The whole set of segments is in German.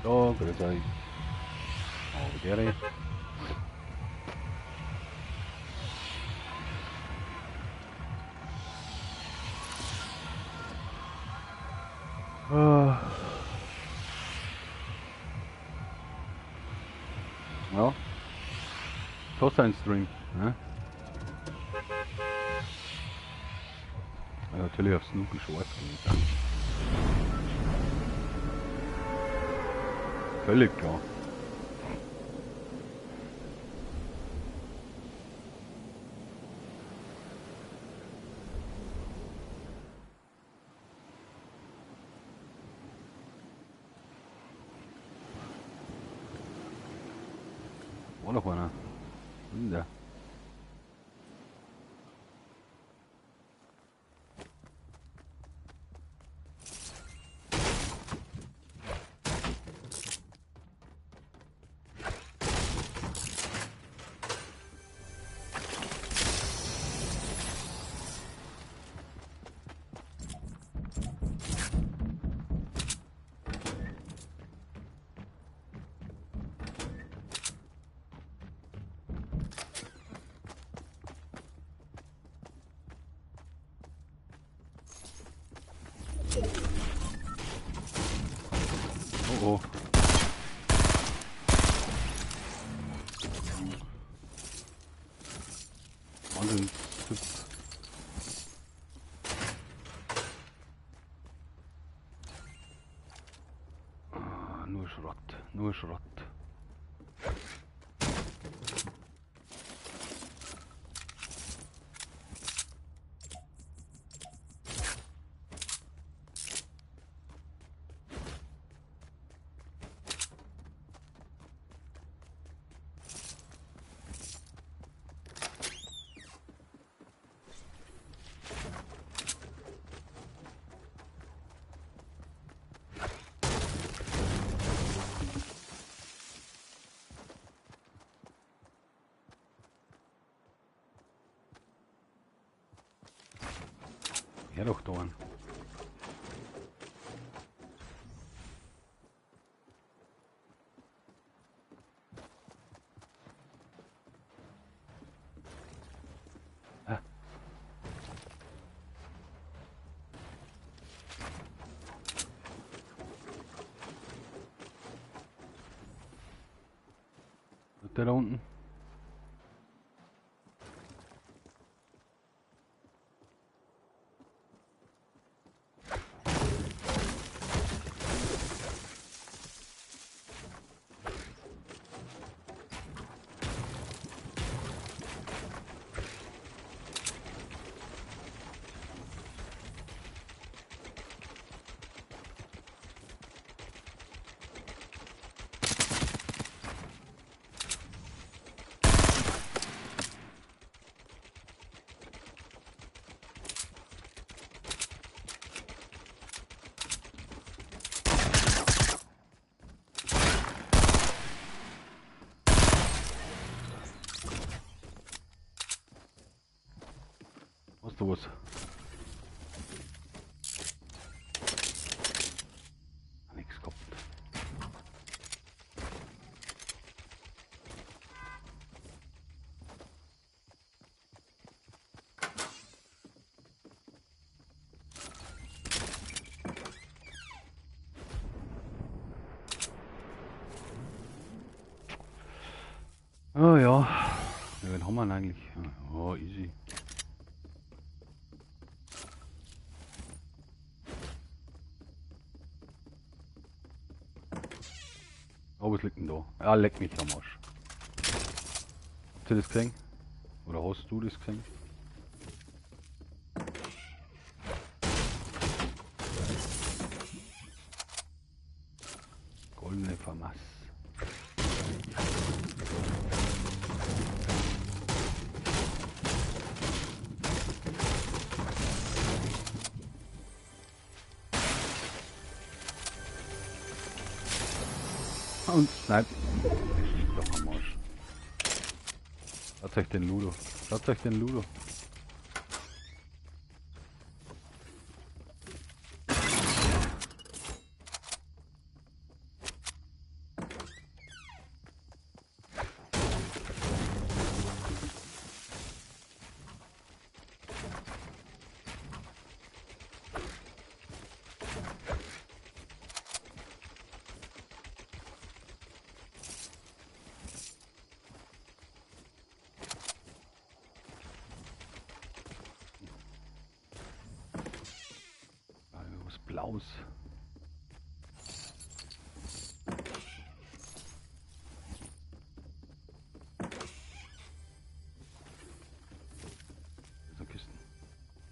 Ja, grüß euch. Gary. Ja. So sein Stream. Ne? Ja, natürlich auf Snoopy Short gehen. Völlig klar. War noch einer. Ja. Oh oh. Wahnsinn. Ah, nur Schrott. Nur Schrott. Ja doch, Dorn. Ah. Und der da unten? Hast du was? Nix gehabt. Ah ja. Ja, wen haben wir denn eigentlich? Ja, easy. Oh, was liegt denn da? Ja, leck mich am Arsch. Habt ihr das gesehen? Oder hast du das gesehen? Goldene Vermass. Und Snipe. Ich lieg doch am Arsch. Schaut euch den Ludo. Schaut euch den Ludo. Klaus. Das sind Kisten.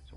So.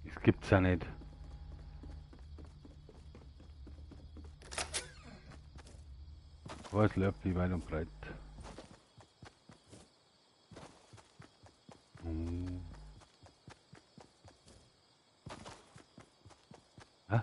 Das gibt's ja nicht. Was läuft wie weit und breit? Hä?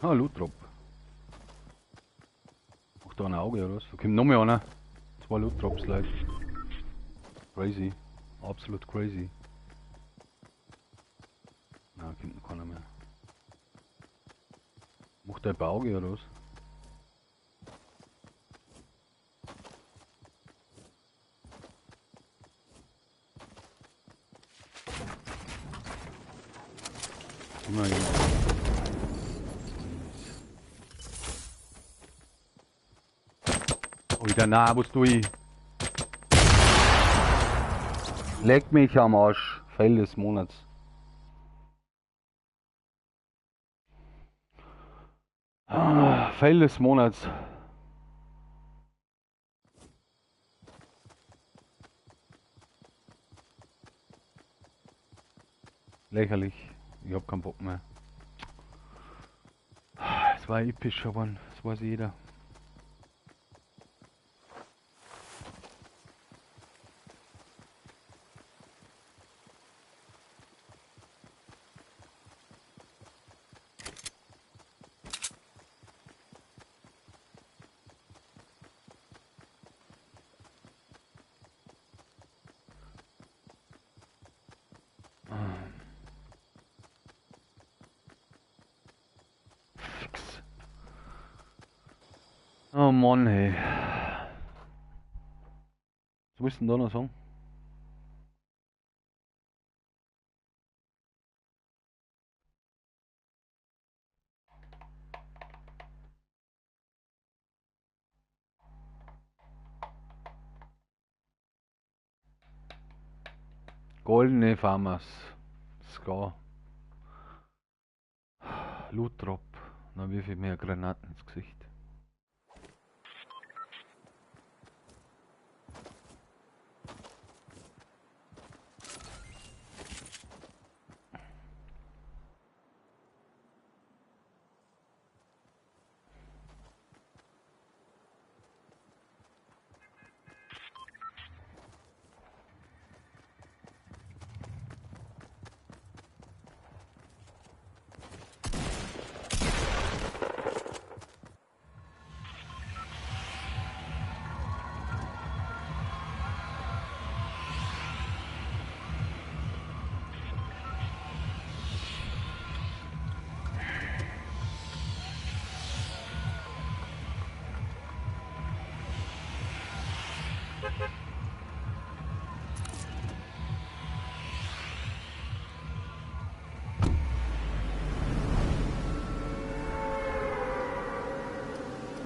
Ah, Loot-Drop. Macht da ein Auge oder was? Da kommt noch mehr einer. 2 Loot-Drops, Leute. Crazy. Absolut crazy. Na, kommt noch keiner mehr. Macht der ein Auge oder was? Immerhin. Oh, wieder nah, wo du ich? Leck mich am Arsch. Fail des Monats. Fail des Monats. Lächerlich. Ich hab keinen Bock mehr. Es war episch, aber das weiß jeder. Oh Mann, hey. Was willst du denn da noch sagen? Goldene Farmers. Ska. Loot Drop. Na, wie viel mehr Granaten ins Gesicht.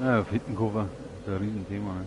Ja, auf Hittencover. Das ist ein Riesenthema, ne?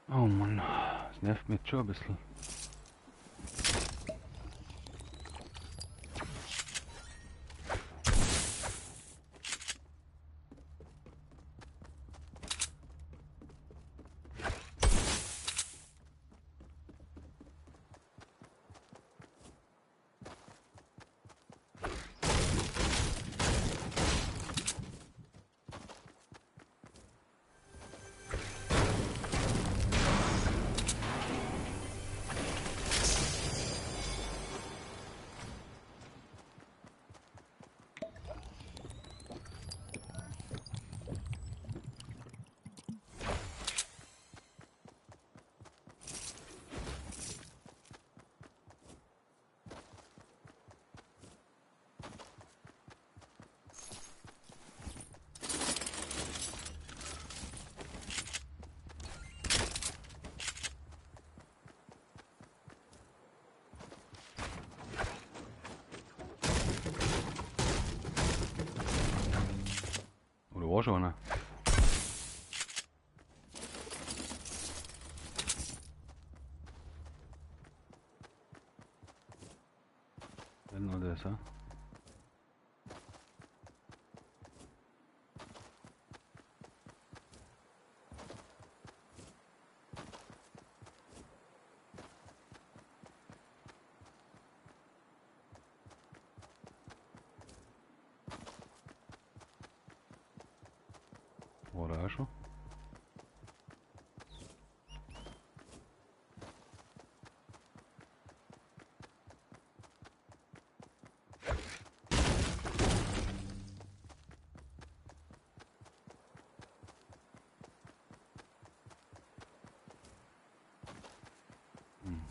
Oh Mann, das nervt mich jetzt schon ein bisschen. Oder war schon einer? Wenn nur das, ja? War der auch schon? Hm.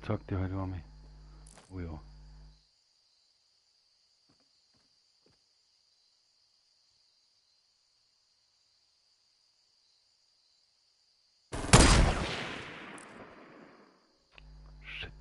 sagt dir halt einmal. Oh ja. Shit.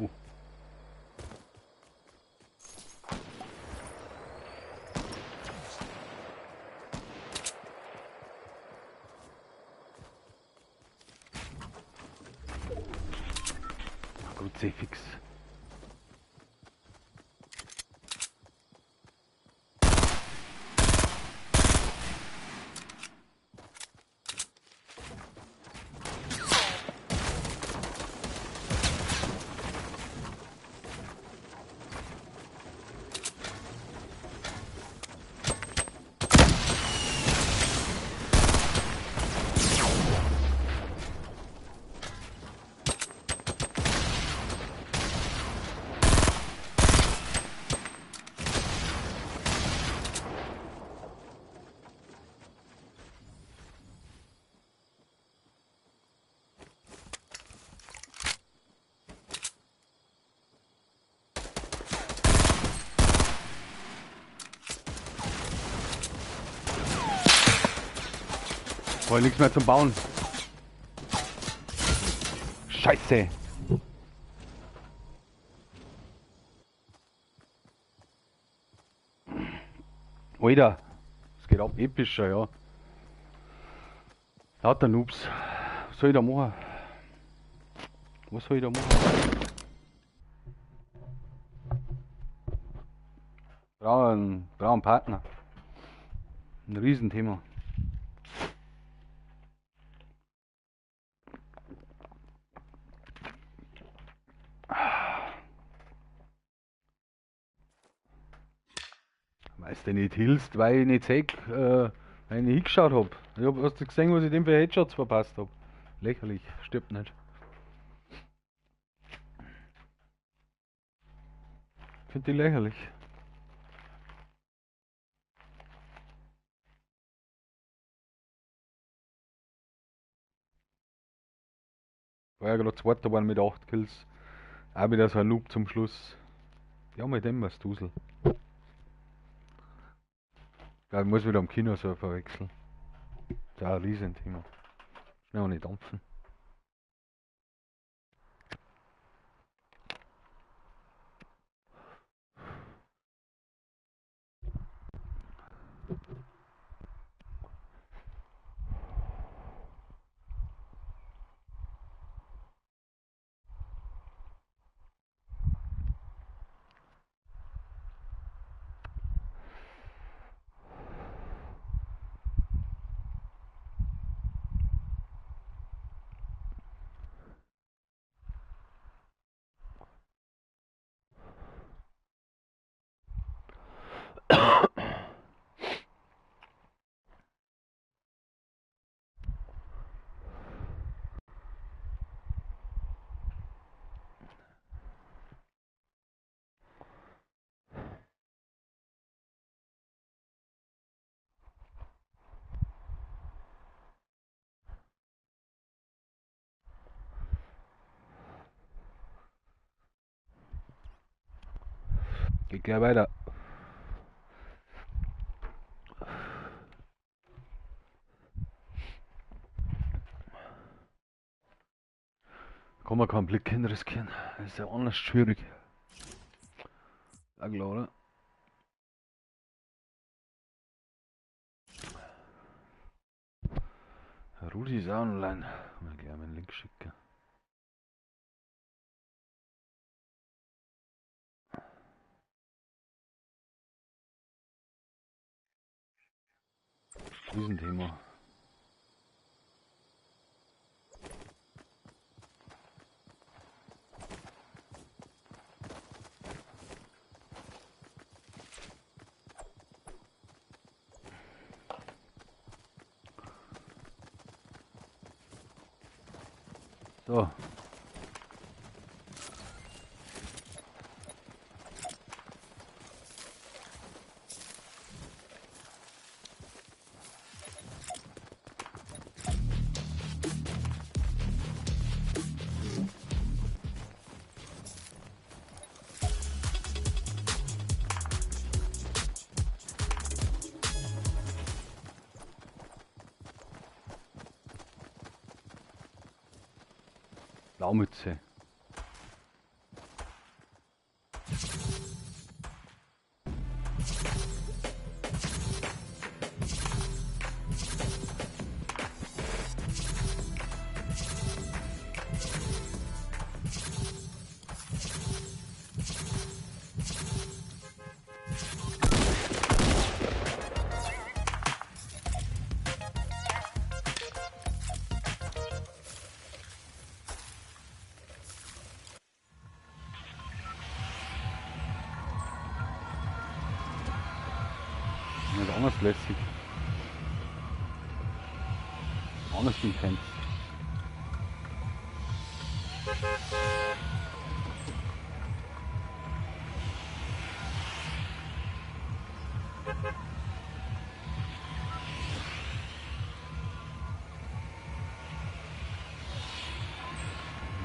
Oh. Kruzifix. War nichts mehr zum Bauen. Scheiße. Alter, es geht ab epischer, ja. Lauter Noobs. Was soll ich da machen? Was soll ich da machen? Brauche einen Partner. Ein Riesenthema. Weil du nicht hilfst, weil ich nicht sehe, weil ich nicht hingeschaut habe. Hast du gesehen, was ich dem für Headshots verpasst habe? Lächerlich, stirbt nicht. Finde ich lächerlich. War ja gerade Zweiter waren mit 8 Kills. Auch wieder so ein Noob zum Schluss. Ja, mit dem was Dusel. Ja, ich muss wieder am Kinosurfer wechseln. Das ist auch ein Riesenthema. Schnell auch nicht dampfen. Geht gleich weiter. Kann man keinen Blick hin riskieren. Das ist ja anders schwierig. Ja klar, oder? Rudi ist auch online. Mal gleich mal einen Link schicken. Riesenthema. So. Blaumütze. Das ist anders lässig. Anders intens.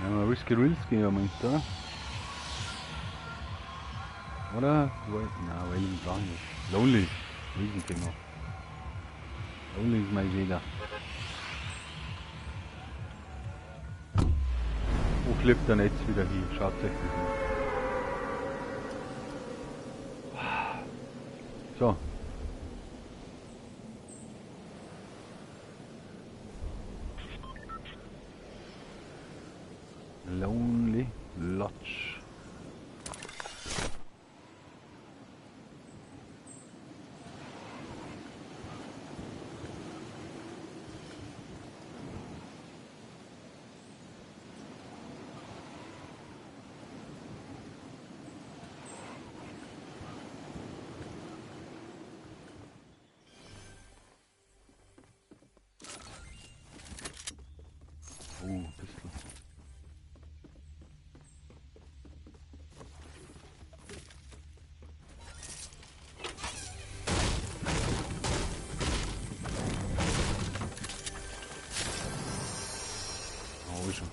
Ja, mal Risky Rilski am Insta. Oder? Na, Wailing gar nicht. Lonely. Riesenthema. Lonely ist mein Jäger. Wo flippt der Netz wieder hin? Schaut euch das an. So. Lonely Lodge. Pistol. Oh, ist schon.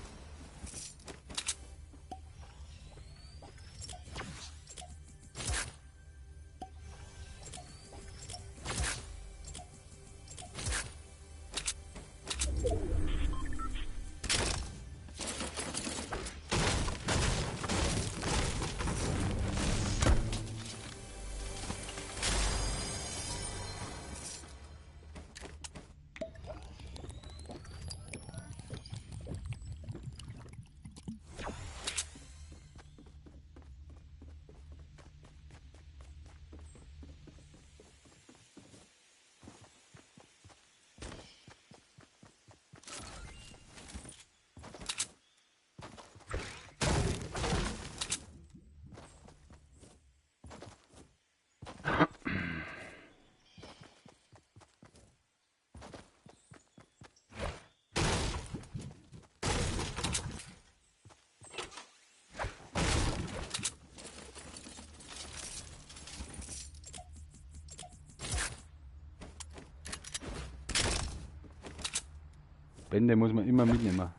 Bände muss man immer mitnehmen.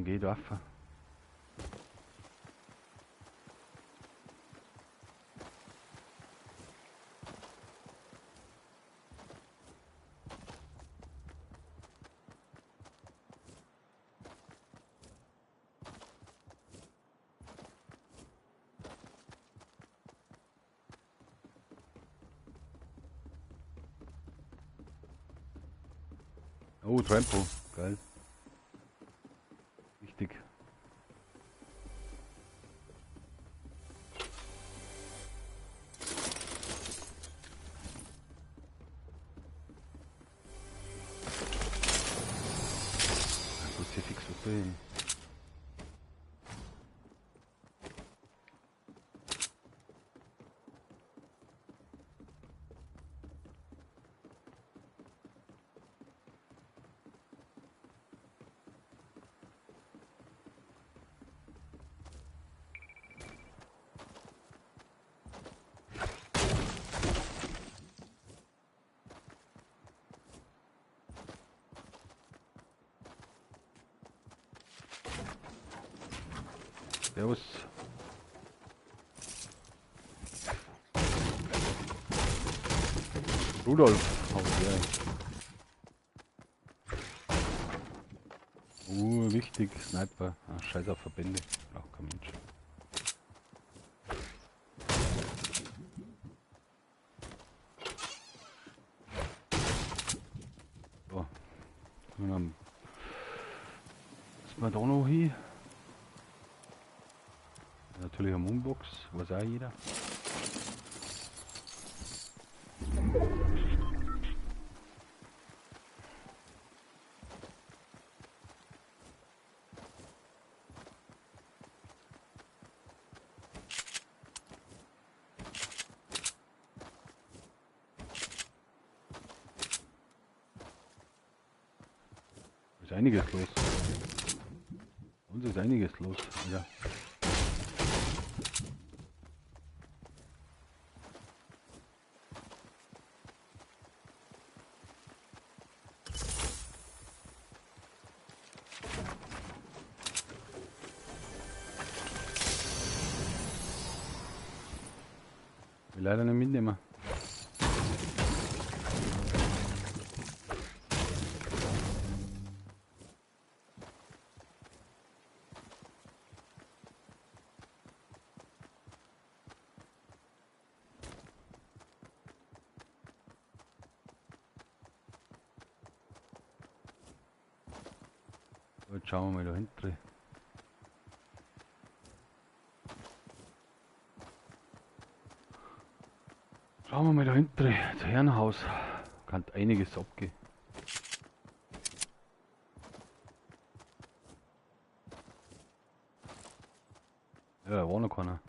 SMG-Waffe. Oh, Trampo, geil. Wichtig. Kruzifix, okay. Servus. Rudolf, hau her. Wichtig, Sniper. Ah, scheiß auf Verbände. Auch kein Mensch. So. Dann ist man da noch hin. Natürlich eine Moonbox, weiß auch jeder. Ist einiges los. Uns ist einiges los, ja. Ich leider nicht mitnehmen. Jetzt schauen wir mal da hinten. Schauen wir mal da hinten, das Herrenhaus. Kann einiges abgehen. Ja, da war noch keiner.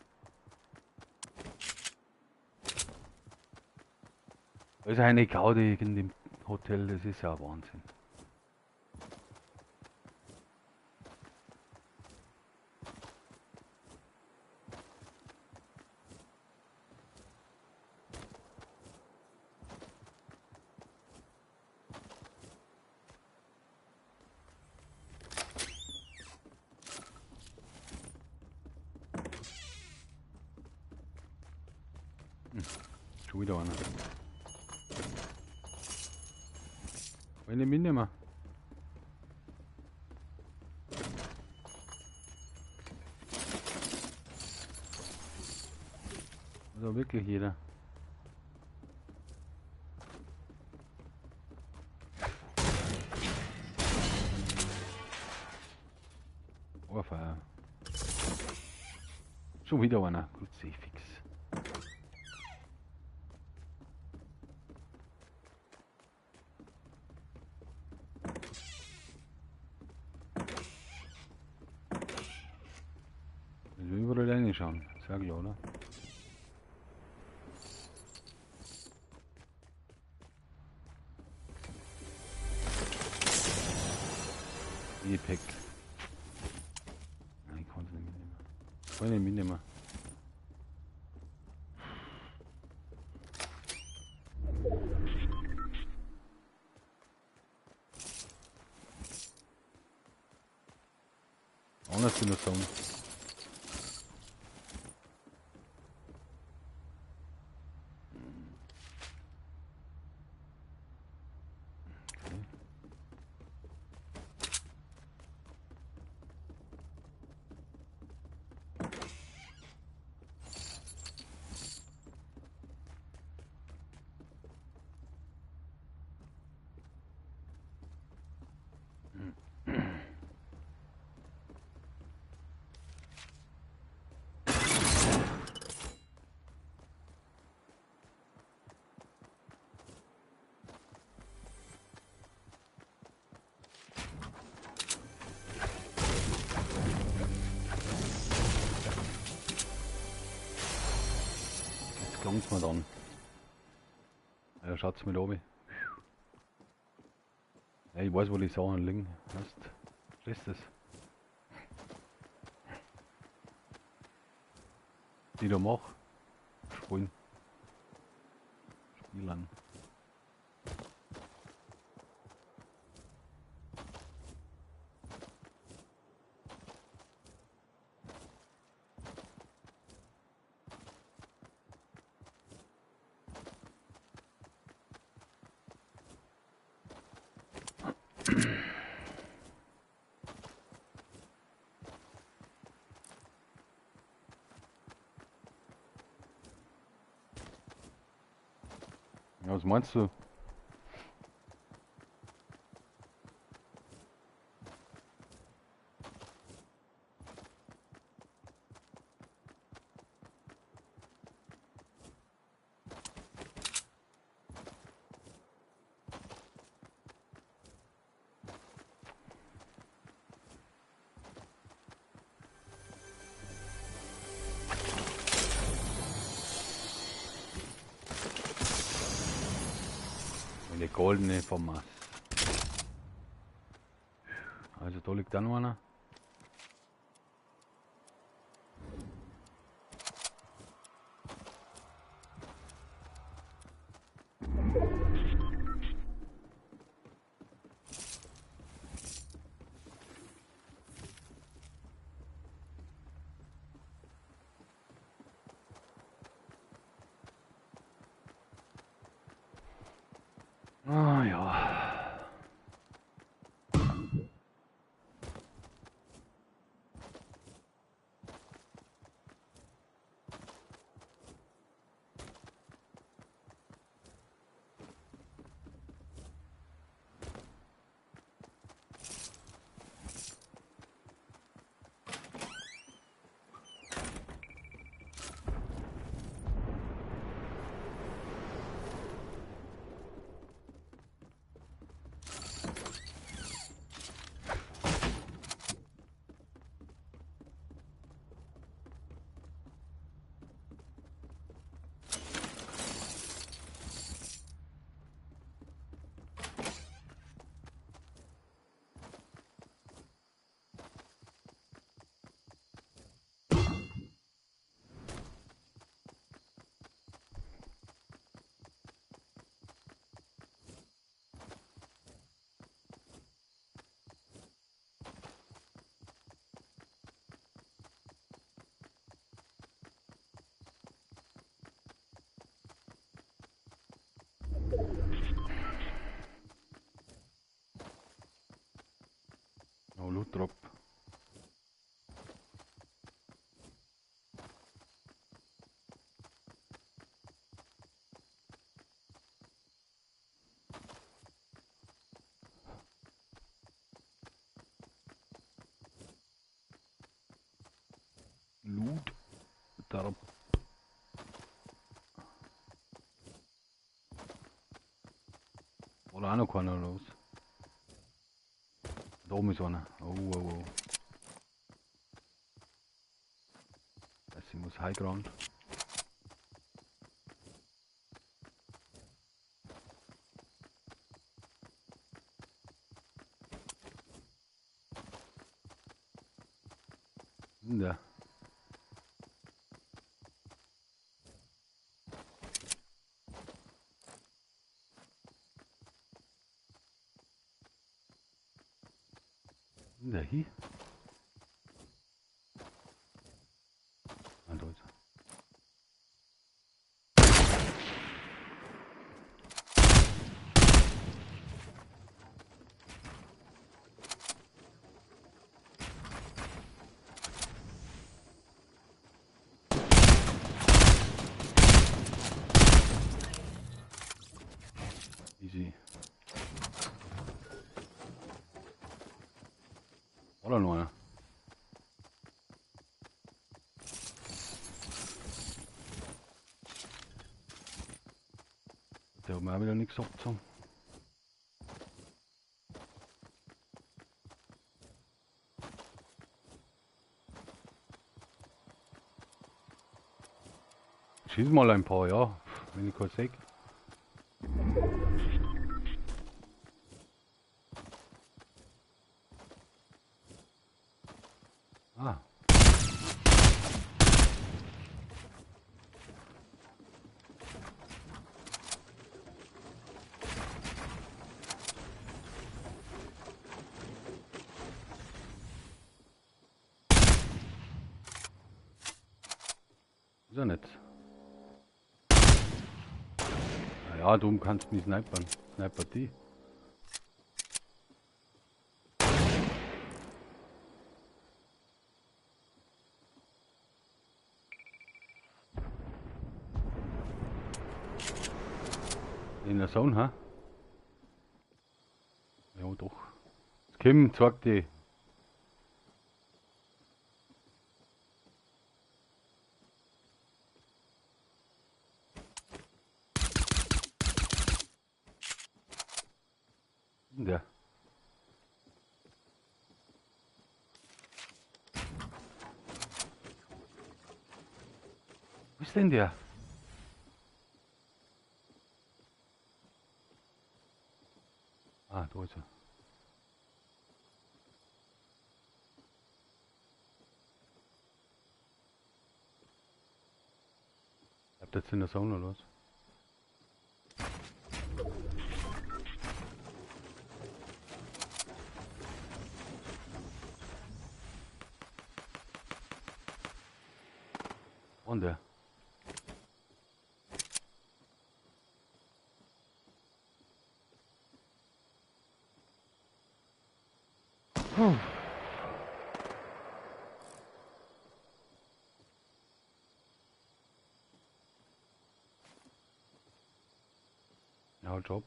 Da ist eine Gaudi in dem Hotel, das ist ja Wahnsinn. Schon wieder einer. Eine mitnehmen. Also wirklich jeder. Ohrfeier. Schon wieder einer. Kruzifix. Überall reinschauen, sag ich, oder? E-Pack. Nein, ich kann es nicht mitnehmen. Ich kann nicht mitnehmen. in der Zone. Langt's mal dann. Ja, schaut's mit oben. Ja, ich weiß, wo die Sachen liegen. Weißt, ist das? Die da mach. Spielen. Spielen. Ja, was meinst du? Eine goldene Format. Also da liegt dann noch einer. Ah ja. Oh, Loot Drop. Loot Drop. Oder auch noch keiner los. Da oben ist einer. Oh, oh, oh. Ich muss High Ground. Ja. Da hier. Oder noch einer? Der hat mir auch wieder nichts gesagt. So. Schieß mal ein paar, ja. Wenn ich kurz sehe. Ah. Ist er nicht. Ja, du kannst mich snipern. Sniper die. In der Zone, ha? Ja, doch. Kim, zeig die. Der. Wo ist denn der? Ah, da ist er. Bleibt jetzt in der Zone oder was? Und der. Ja, Job.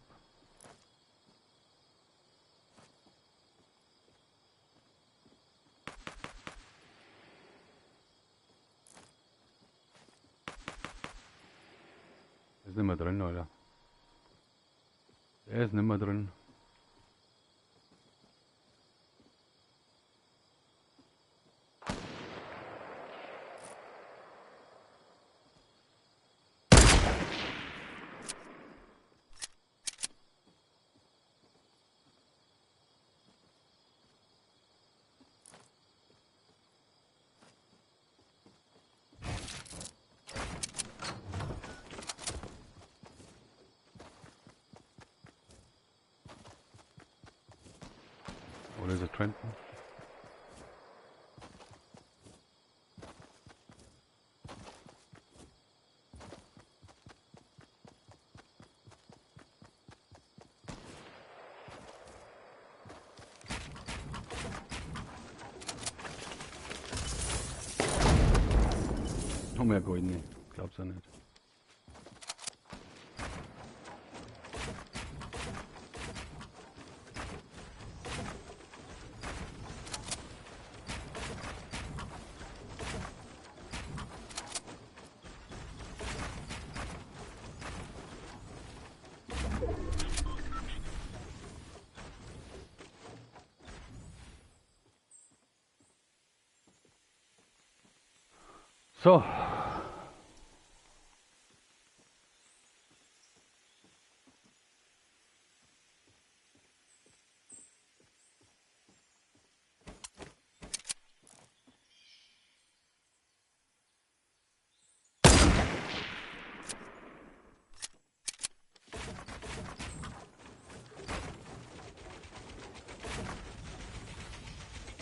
Ist nicht mehr drin, Alter. Er ist nicht mehr drin. Oder ist er Trenton? Noch mehr Gold nicht. Glaub's ja nicht. So.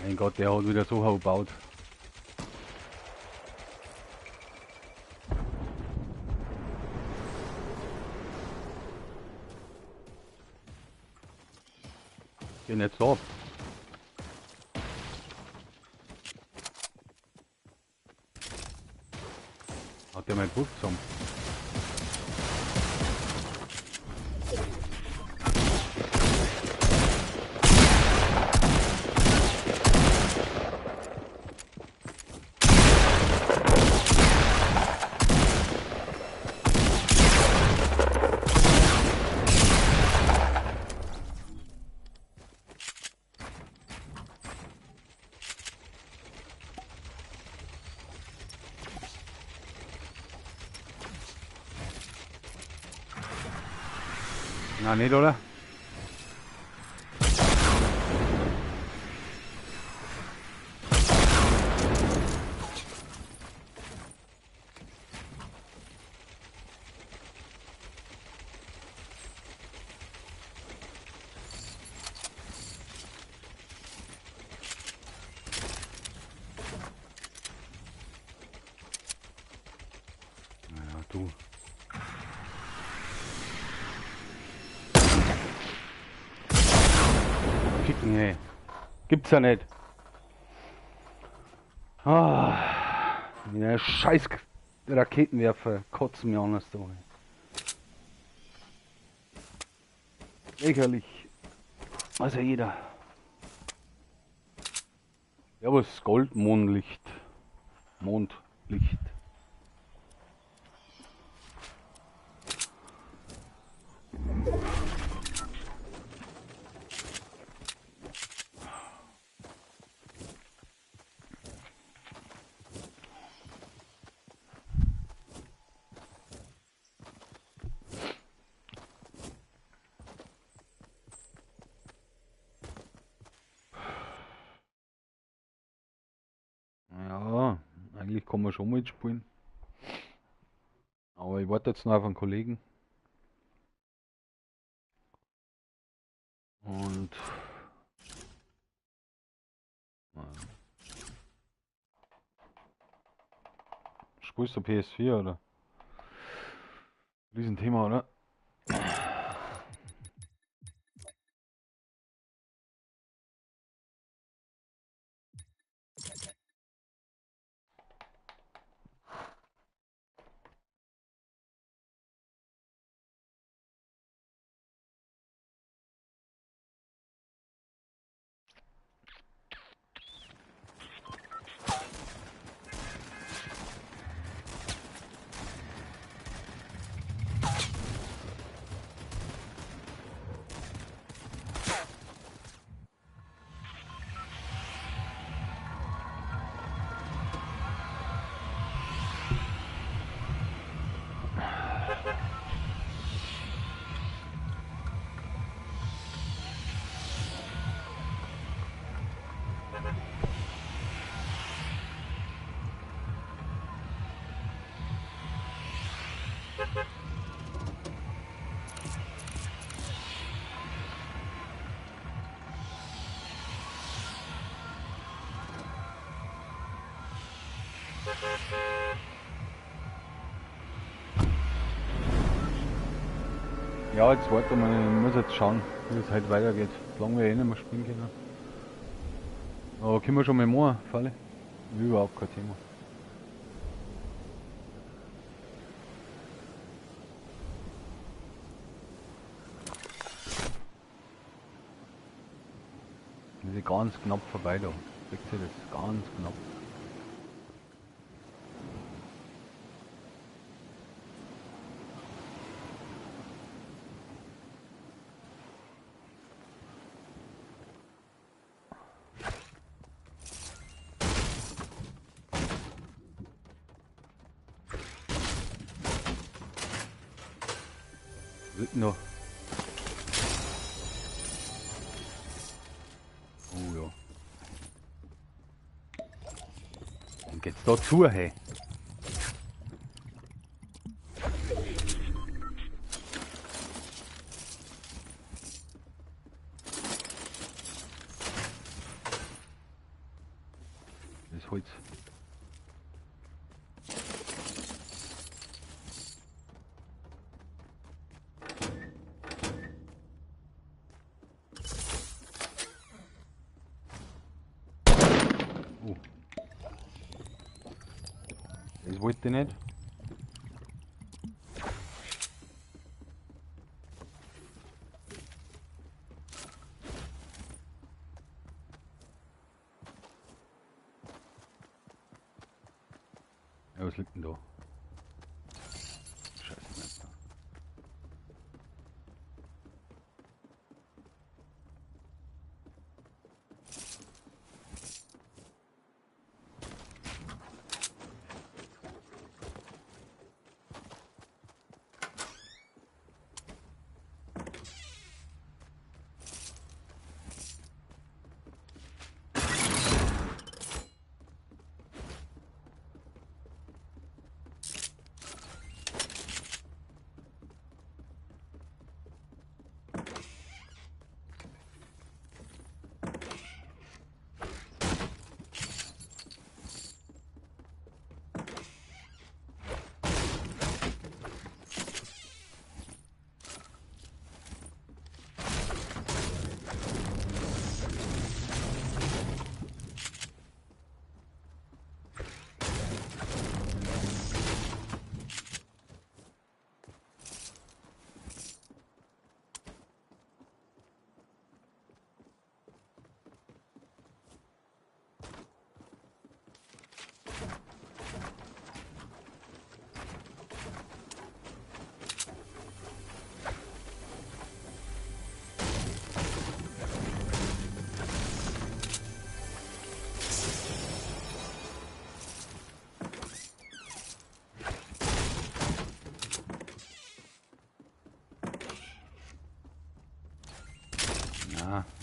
Mein Gott, der hat wieder so gebaut. Geh nicht so ab. Hat der mein Bus zusammen? Na, nicht, oder? Ja, du. Kicken, ey. Gibt's ja nicht. Ah, ja, scheiß Raketenwerfer kotzen mir anders da. Lächerlich. Also jeder. Ja, was Gold, Mondlicht. Mondlicht. Ja, eigentlich kann man schon mitspielen. Aber ich warte jetzt noch auf einen Kollegen. Und spielst du PS4 oder? Riesenthema, oder? Ja, jetzt warte mal, ich muss jetzt schauen, wie es halt weitergeht. Solange wir eh nicht mehr spielen können. Aber können wir schon mal machen, Falle? Überhaupt kein Thema. Wir sind ganz knapp vorbei da. Seht ihr das? Ganz knapp. Wird noch. Oh ja. Dann geht's da zu, hey. Das Holz. Oh. Das wollte ich nicht. Ja, was liegt denn da? Scheiße, nicht da.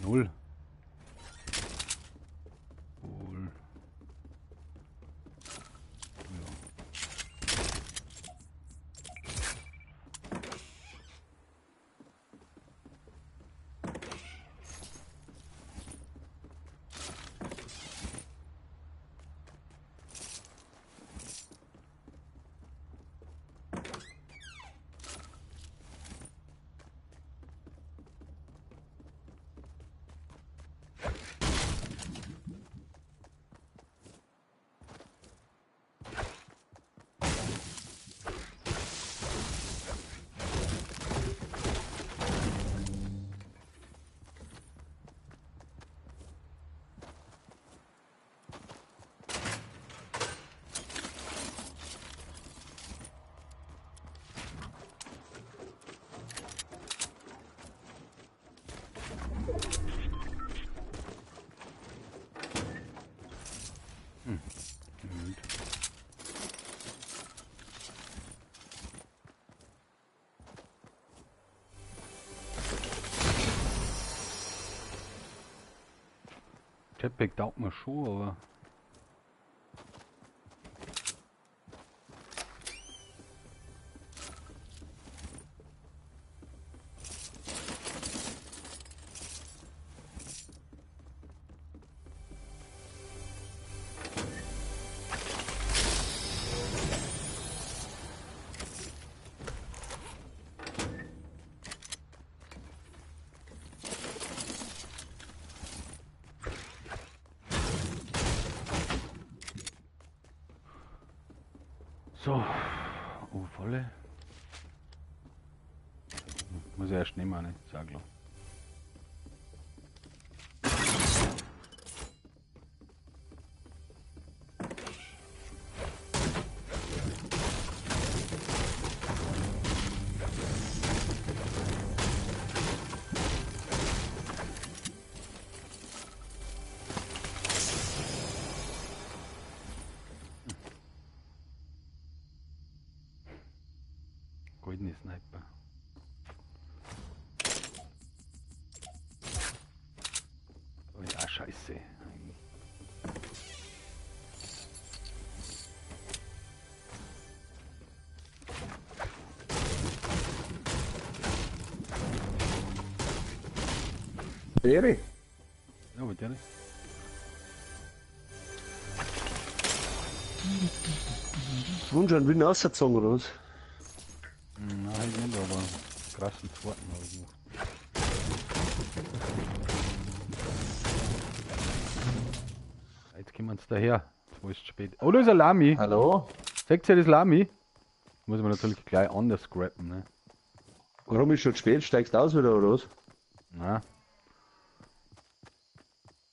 0. Cool. Ja. Gut. Jetpack taugt mir schon, aber so. Oh, volle. Muss ich erst nehmen, ne? Sag klar. Goldene Sniper. Oh ja, scheiße. Ehre. Ja, mit der nicht. Wunsch an Wien ausgezogen oder was? Nein, halt nicht, aber krassen zweiten habe ich noch. Jetzt kommen wir daher. Jetzt ist es spät. Oh, da ist ein Lami. Hallo? Seht ihr das Lami? Muss man natürlich gleich anders scrappen, ne? Warum ist schon spät? Steigst du aus wieder oder was? Na.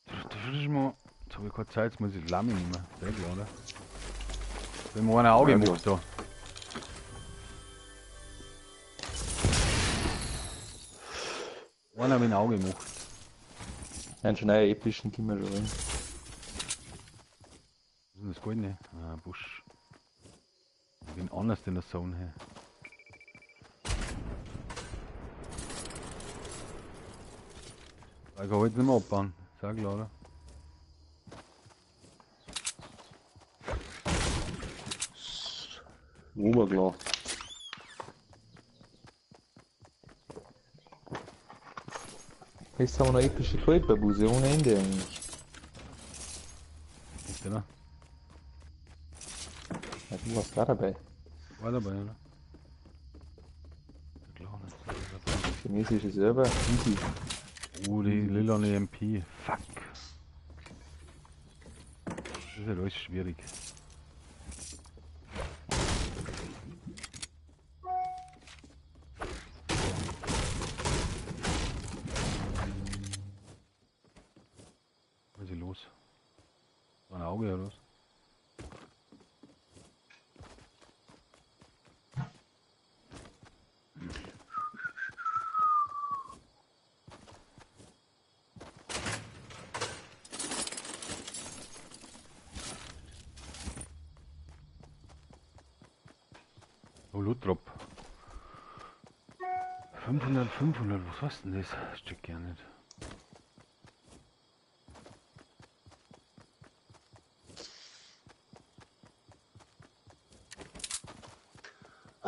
Das ist mal. Jetzt habe ich keine Zeit, jetzt muss ich das Lami nehmen. Sehr klar, oder? Wenn man ein Auge Ja, macht da. Einer mit dem Auge macht. Einen schon einen epischen gehen wir schon rein. Was ist denn das Goldene? Ah, Busch. Ich bin anders in der Zone her. Ich kann heute nicht mehr abbauen. Sag klar, oder? Oberklar. Jetzt haben wir noch epische Goldbarbuse ohne Ende eigentlich. Ist der noch? Ja, du warst da dabei. War dabei, oder? Ja, klar, nicht. Chinesische Server, easy. Oh, die lilane MP. Fuck. Das ist ja alles schwierig. Was ist hier los? War ein Auge oder was? Oh, Lootrop. 500, was hast denn das? Ich check gar nicht.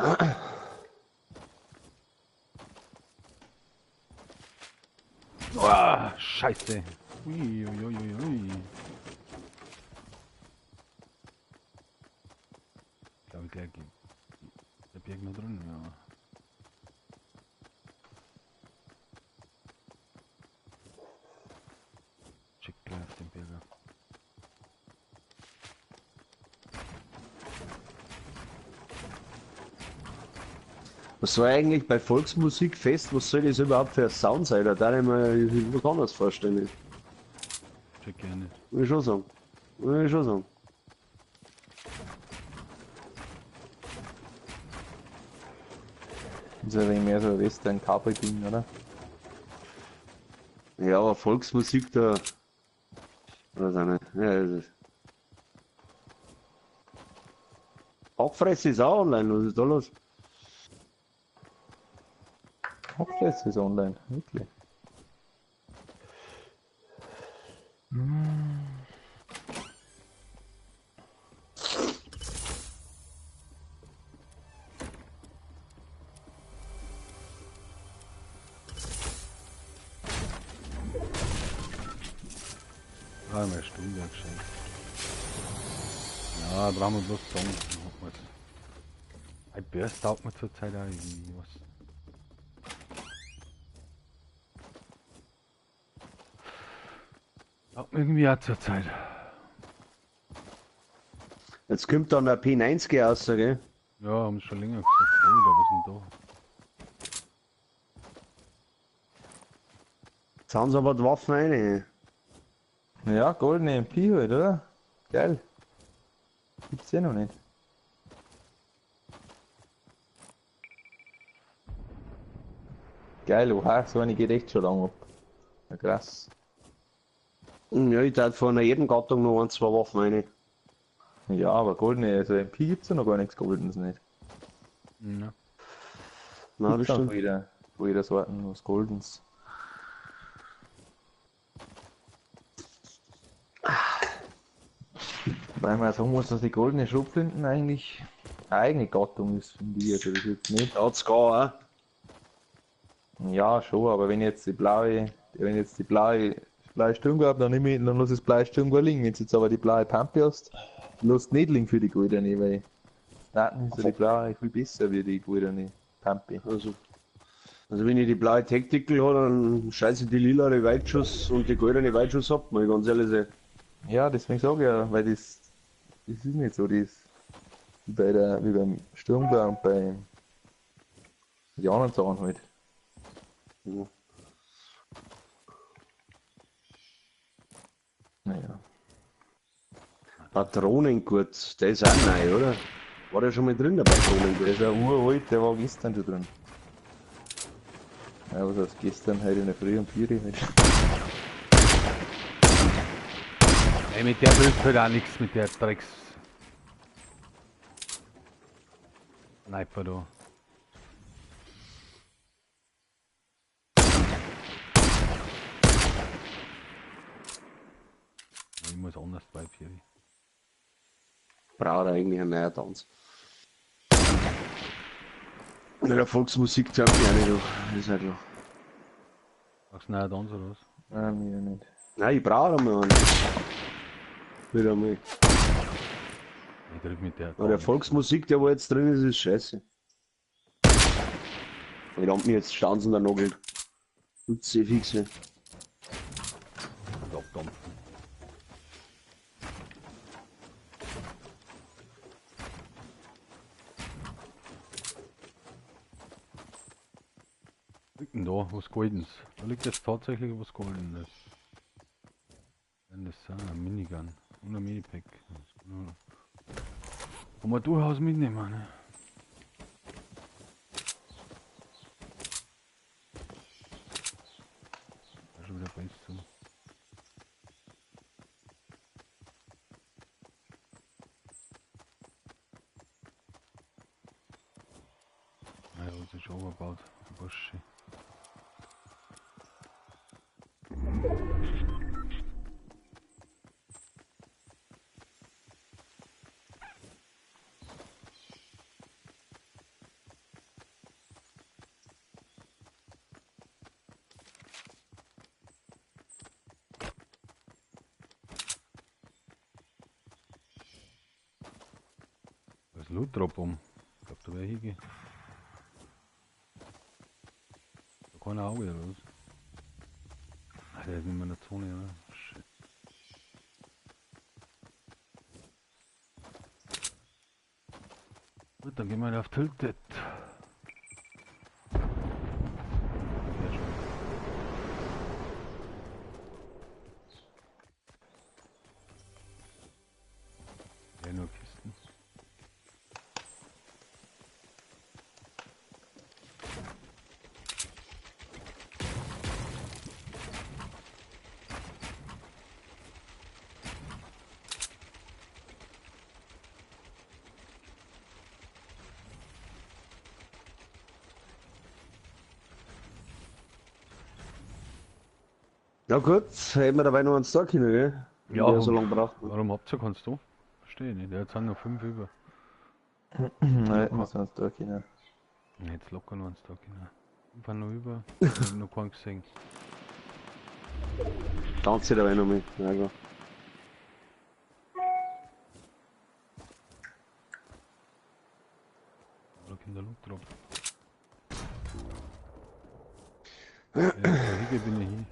Oh, Scheiße. Ui, ui, ui, ui, ui. Ich glaube, gleich geht der Berg noch drin, ja. Check gleich auf den Berger. Was soll eigentlich bei Volksmusikfest, was soll das überhaupt für ein Sound sein? Da darf ich mir was anderes vorstellen. Check gerne. Will ich schon sagen. Will ich schon sagen. Das ist ja wenig mehr so ein Western Cowboy Ding, oder? Ja, aber Volksmusik da. Oder so nicht. Ja, das ist. Hackfresse ist auch online, was ist da los? Hackfresse ist online, wirklich. Ah, mal Stunde geschenkt. Ja, brauchen wir bloß Songs. Dann hat man's. Ein Burst taugt mir zurzeit auch irgendwie was. Taugt mir irgendwie auch zurzeit. Jetzt kommt dann der P90 raus, gell? Ja, haben sie schon länger gesagt. Oh, da was denn Jetzt haben sie aber die Waffen rein. Ja, goldene MP halt, oder? Geil. Gibt's ja noch nicht. Geil, oha, so eine geht echt schon lang ab. Ja, krass. Ja, ich darf von jedem Gattung noch ein, zwei Waffen rein. Ja, aber goldene, also MP gibt's ja noch gar nichts Goldenes nicht. da. Ja. Nein, das Gibt's auch stimmt. von jeder Sorten was Goldens. Weil man sagen muss, dass die goldene Schrotflinten eigentlich eine eigene Gattung ist, finde ich. Also das jetzt nicht. Da hat's gar auch. Ja, schon, aber wenn jetzt die blaue Sturmgarbe, dann nehme ich, dann lass das blaue Sturmgarbe liegen. Wenn du jetzt aber die blaue Pampe hast, lass nicht liegen für die goldene, weil Daten ist ja die blaue viel besser wie die goldene Pampe. Also wenn ich die blaue Tactical habe, dann scheiße ich die lila Weitschuss und die goldene Weitschuss ab, mal ganz ehrlich sein. Ja, deswegen sage ich ja, weil das ist nicht so, das wie beim Sturmgarbe und bei den anderen Sachen halt. Ja. Naja. Patronengurt, der ist auch neu, oder? War der schon mal drin, der Der Patronengurt? ist ein uralt, der war gestern schon drin. Ja, was heißt gestern, heute in der Früh um 4 Uhr halt. Ey, mit der bringt halt auch nichts mit der Drecks. Sniper da. Ich muss anders bei Piri. Braucht er eigentlich einen neuen Tanz. Ja, der Volksmusik taugt mich auch nicht, du. Das ist halt klar. Machst du nachher dann oder was? Nein, mir nicht. Nein, ich brauche einmal einen. Wieder mal. Ich drück mit der. Aber der Volksmusik, der wo jetzt drin ist, ist scheiße. Ich hab mir jetzt Stanzen der Nagel. Nutze fixe. Abdampfen. Was liegt denn da? Was Goldenes? Da liegt jetzt tatsächlich was Goldenes. Wenn das sein, ein Minigun und ein Minipack. Kann man durchaus mitnehmen, ne? Da ist schon wieder Preis zu. Naja, was ist schon überbaut? Bursche. das Loot Drop um. Ich glaube, da wäre ich hingehen. Da kein Auge oder was? Ach, der ist nicht mehr in der Zone, oder? Shit. Gut, dann gehen wir auf Tilted. Sehr schön. Ja, nur Kisten. Ja gut, hätten wir dabei noch einen Tag hin, gell? Ja, Der so lange braucht. warum habt ihr kannst du? Verstehe ich nicht. Jetzt sind noch 5 über. Nein, wir sind da können. Jetzt locker noch einen Tag hinein. 5 sind noch über. Ich hab noch keinen gesehen. Tanzt sich dabei noch mit. Ja, klar. Oder in der Loot drauf. Ja, hier bin ich hin.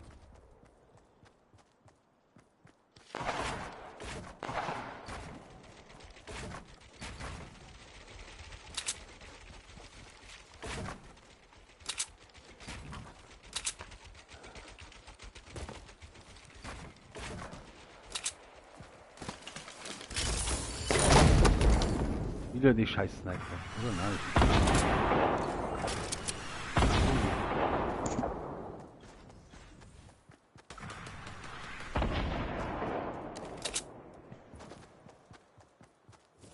Wieder die scheiß Sniper. Oder nein?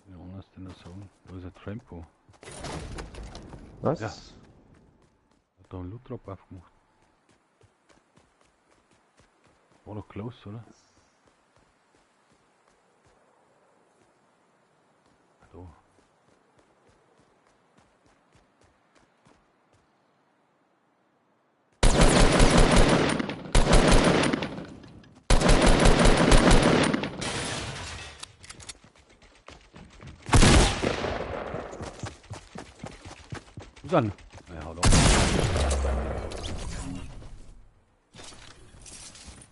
Ja, anders denn das sagen? Da ist ein Trampo. Was? Ja. Hat da einen Loot Drop aufgemacht. War doch close, oder? Da. Wo ist er denn? Ja, da.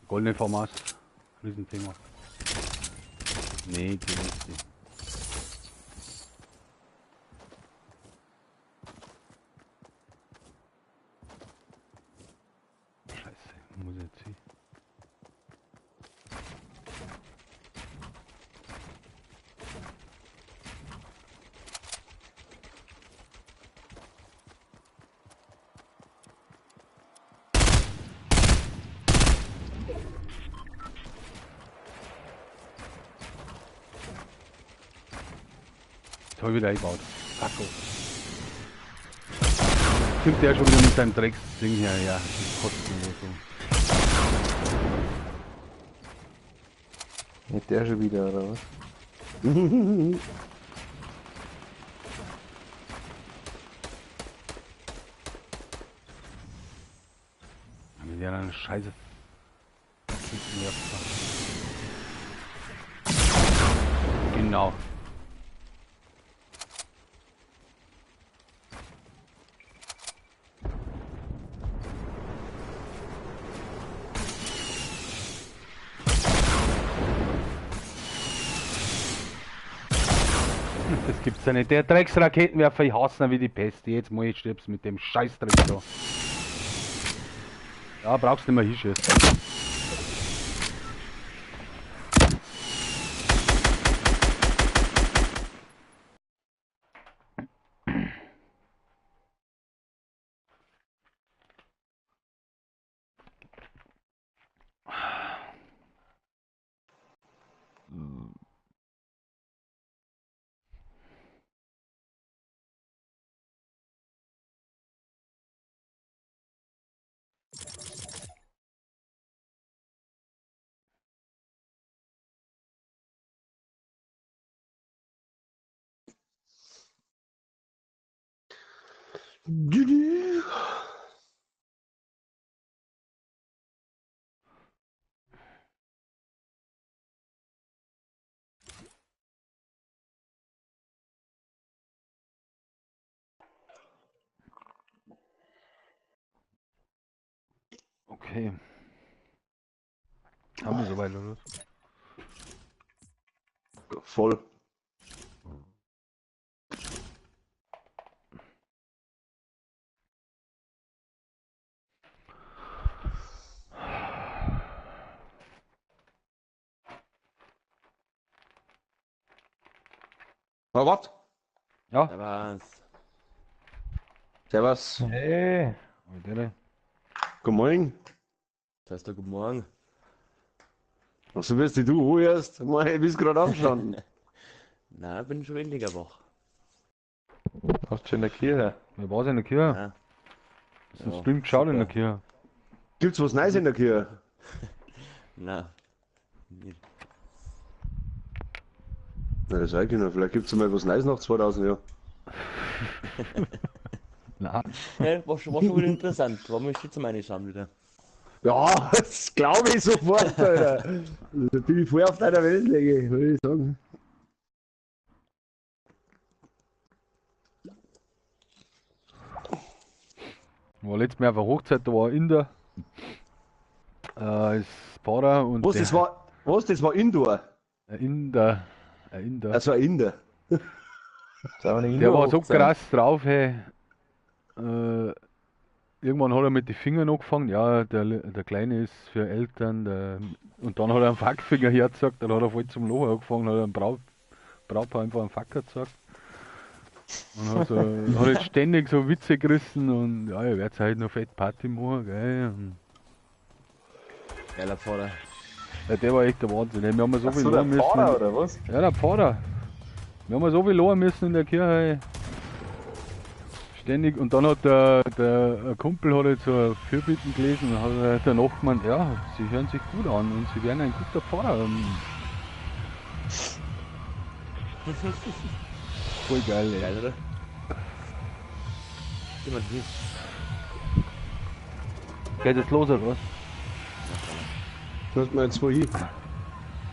Goldene Format. Riesenthema. Nee, die nicht. Die. Scheiße, muss ich jetzt hin. Jetzt hab ich wieder eingebaut. Fuck off. Kommt der schon wieder mit seinem Drecksding her, ja. Das kostet nur so. Nicht der schon wieder, oder was? Mit der einen Scheiße. Genau. Das gibt's ja nicht. Der Drecksraketenwerfer, ich hasse ihn wie die Pest. Jetzt muss ich stirbst mit dem Scheißdreck da. Ja, brauchst nicht mehr hinschießen. Okay. Haben wir soweit oder was? Voll. Na was? Ja, Da war's. Servus. Hey. der. Guten Morgen. Das heißt doch guten Morgen. Also wirst du erst. Ich bist gerade aufgestanden. Na, bin schon weniger wach. Hast du schon in der Kirche? Wer war's in der Kirche? Ja. Hast du den Stream geschaut in der Kirche? Gibt's was Neues in der Kirche? Na. Nicht. Na, das weiß ich noch. Vielleicht gibt's mal was Neues nach 2000 Jahren. Nein. Ja, war schon wieder interessant. War mir stets meine Scham wieder. Ja, das glaube ich sofort, Alter. Da bin ich voll auf deiner Wellenlänge, würde ich sagen. War letztes Mal auf der Hochzeit, da war ein Inder. Ist Vater und Was, das war, das war Indoor? ein Inder. Ein Inder. Also ein Inder. Der war so krass drauf, hey. Irgendwann hat er mit den Fingern angefangen, ja, der Kleine ist für Eltern, und dann hat er einen Fackfinger hergezeigt, dann hat er voll zum Loch angefangen, hat er einem Brautpaar einfach einen Facker gezeigt. Und hat jetzt ständig so Witze gerissen und ja, ihr werdet halt noch fett Party machen, gell. Und, Geiler Vater. ja, der war echt der Wahnsinn, hey. Wir haben ja so viel der lernen müssen. Pfarrer oder was? Ja, der Pfarrer. Wir haben ja so viel lernen müssen in der Kirche. Hey. Ständig. Und dann hat der Kumpel hat jetzt so ein Fürbitten gelesen und hat danach gemeint, ja, sie hören sich gut an und sie werden ein guter Pfarrer. Voll geil, ey. Geil, oder? Jemand hier. Geht jetzt los oder was? Du hast mir jetzt wo hin.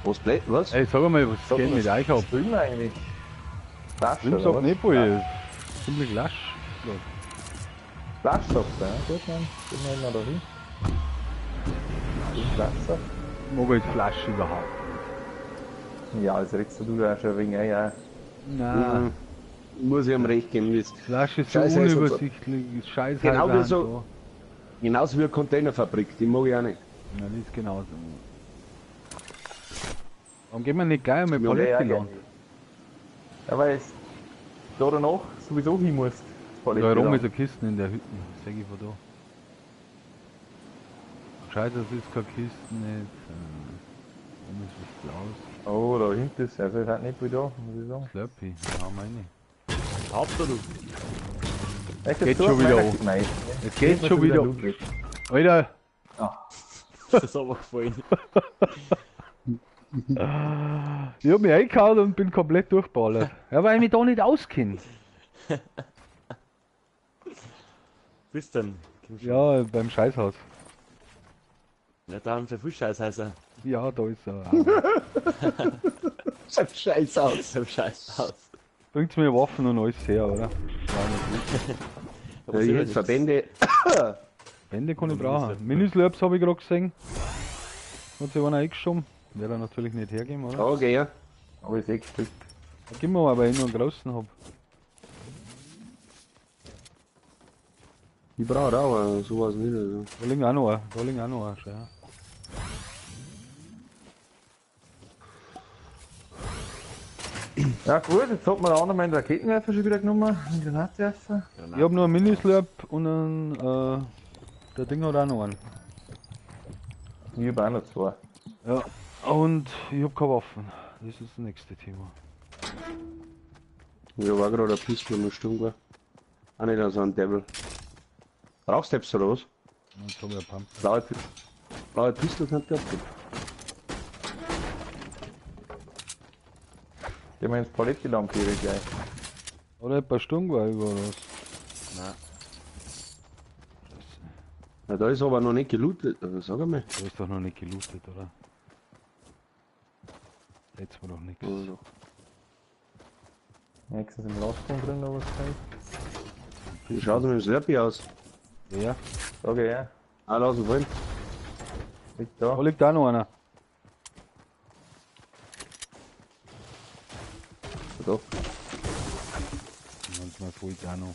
Was bleibt? Was? Ey, sag mal, was geht mit euch ab? Film eigentlich? Flasch Film oder sagt was? nicht voll. Ziemlich lasch. Flasch sagt er, ja? Gut, dann gehen wir mal da hin. Wasser. Mag ich Flasche überhaupt? Ja, das redest du da schon ein wenig, ja. Nein, Muss ich ihm recht geben. Das Flasche ist so Scheiße ist unübersichtlich, ist scheiße. Genau wie so- genauso wie eine Containerfabrik, die mag ich auch nicht. Ja, das ist genauso. Warum gehen wir nicht gleich einmal Ja, Paletti ja, lang? Ja, weil es da danach sowieso hin muss. Da rum ist eine Kiste in der Hütte, sag ich von da. Scheiße, das ist keine Kiste, nicht. Warum ist was Blaues? Oh, da hinten ist also ist halt nicht wie da, muss ich sagen. Slurpee, ja meine. Haupt oder? Echt, Geht jetzt schon tut wieder mir an. leid. Nein. Es geht schon wieder. Ludwig. Alter, Das ist aber gefallen. ich hab mich eingehauen und bin komplett durchballert. Ja, weil ich mich da nicht auskenne. Bist denn? Komm schon. Ja, beim Scheißhaus. Ja, da haben sie viel Scheiß heißen. Ja, da ist er. Schaut scheiße aus. Beim Scheißhaus. Bringt mir Waffen und alles her, oder? Aber Ja, sicher jetzt nichts. Verbände. Wände kann ich brauchen. Minislurps habe ich gerade gesehen. Hat sich einer eingeschoben. Werde er natürlich nicht hergeben, oder? Okay, ja. Aber 6 Stück. Da gib mir mal, weil ich nur einen großen habe. Ich brauche auch sowas nicht. Also. Da liegen auch noch ein, da liegen auch noch ein, schau her. Ja gut, jetzt hat man auch noch meinen Raketenwerfer schon wieder genommen. Den Granatwerfer. Ich habe nur einen Minislurp und einen, der Ding hat auch noch einen. Ich hab auch noch 2. Ja, und ich habe keine Waffen. Das ist das nächste Thema. Ich war gerade ein Pistol mit Stunde. Auch nicht so ein Devil. Brauchst du etwas oder was? Und jetzt habe ich eine Pump. Blaue Pistol kann der abgeben. Gehen wir ins Paletti-Lampe hier gleich. Oder ein paar Stunden war über was. Nein. Ja, da ist aber noch nicht gelootet. Also, sag einmal. Du hast doch noch nicht gelootet, oder? Jetzt war doch nichts. Also, Nächstens im Lastung drin noch was sein. wie schaut es mit dem Slurpee aus? Ja, Sag ich ja. Ah, lass ihn fallen. Liegt da. Da liegt auch noch einer. Da. Manchmal das Holz auch noch.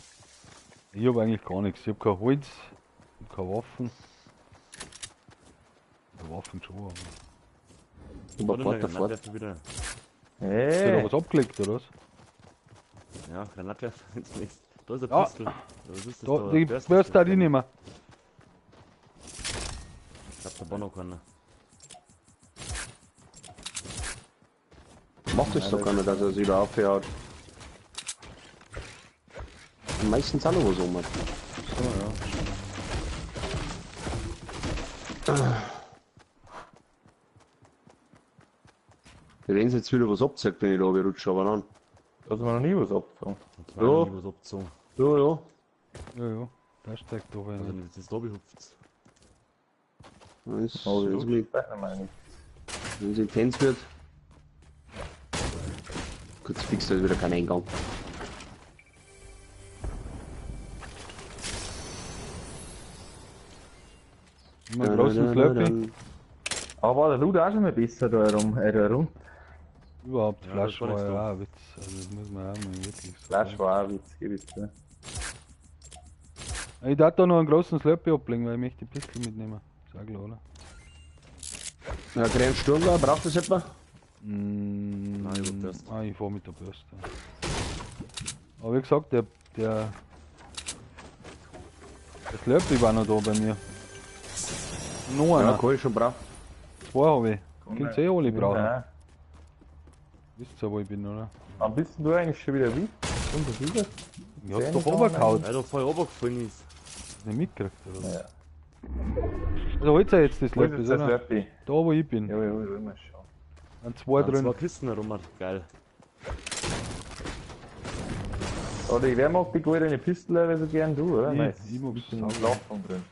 Ich habe eigentlich gar nichts. Ich habe kein Holz und keine Waffen. Waffen schon, aber. Aber fort, Granatwerfer fort. wieder. Hast du da Hey, was abgelegt oder was? Ja, Granatwerfer ins nächste. Da ist ein Ja. Pistol. Was ist das Da, die Burst wirst da die nicht. nicht mehr. Ich glaub, da war noch keiner. Macht es doch keiner, dass er sich da aufhört. Meistens auch noch was um. Wir werden jetzt wieder was abzeigt, wenn ich da rutsche, aber dann. da sind wir noch nie was abgezogen. Und war Ja. nie was abgezogen. Ja, ja. Ja, ja. Da steckt doch Also einer. nicht das Lobby hupft. Wenn es Aber wenn's mit- meine ich. wenn's intens wird. Kurz fix, da ist wieder kein Eingang. Immer einen großen Slurpee. Aber war der Loot auch schon mal besser da rum? Überhaupt, Ja, Flash das war war nichts ja da. auch ein Witz. Also das muss man auch mal wirklich Flash sagen. war auch Witz, gebe ich zu. Ich darf da noch einen großen Slurpee ablegen, weil ich möchte die Pistole mitnehmen. Ist auch klar, oder? Ja, Grand Sturmler, braucht das etwa? Mm, Nein, über Bürste. ich fahr mit der Bürste. Aber wie gesagt, der Slurpee war noch da bei mir. Noch Ja, einer. kann ich schon brauchen. Zwei habe ich. Könnt ihr eh alle brauchen. Ja. Wisst ihr, wo ich bin, oder? Wann bist denn du eigentlich schon wieder wie? Und das wieder? Ich hab's Zehn doch Tage runtergehauen. Weil doch voll runtergefallen ist. Nicht mitgekriegt, oder? Ja. Also holt ihr jetzt das Wo ist Slurpee, jetzt der oder? Slurpee? Da, wo ich bin. Ja, immer schon. An zwei Da drin. zwei Kisten herum, geil. Oder ich wer mag die goldene Pistole so gern, du, oder? Ich- Nein, ich mag's mit dem sauber. Lachen drin.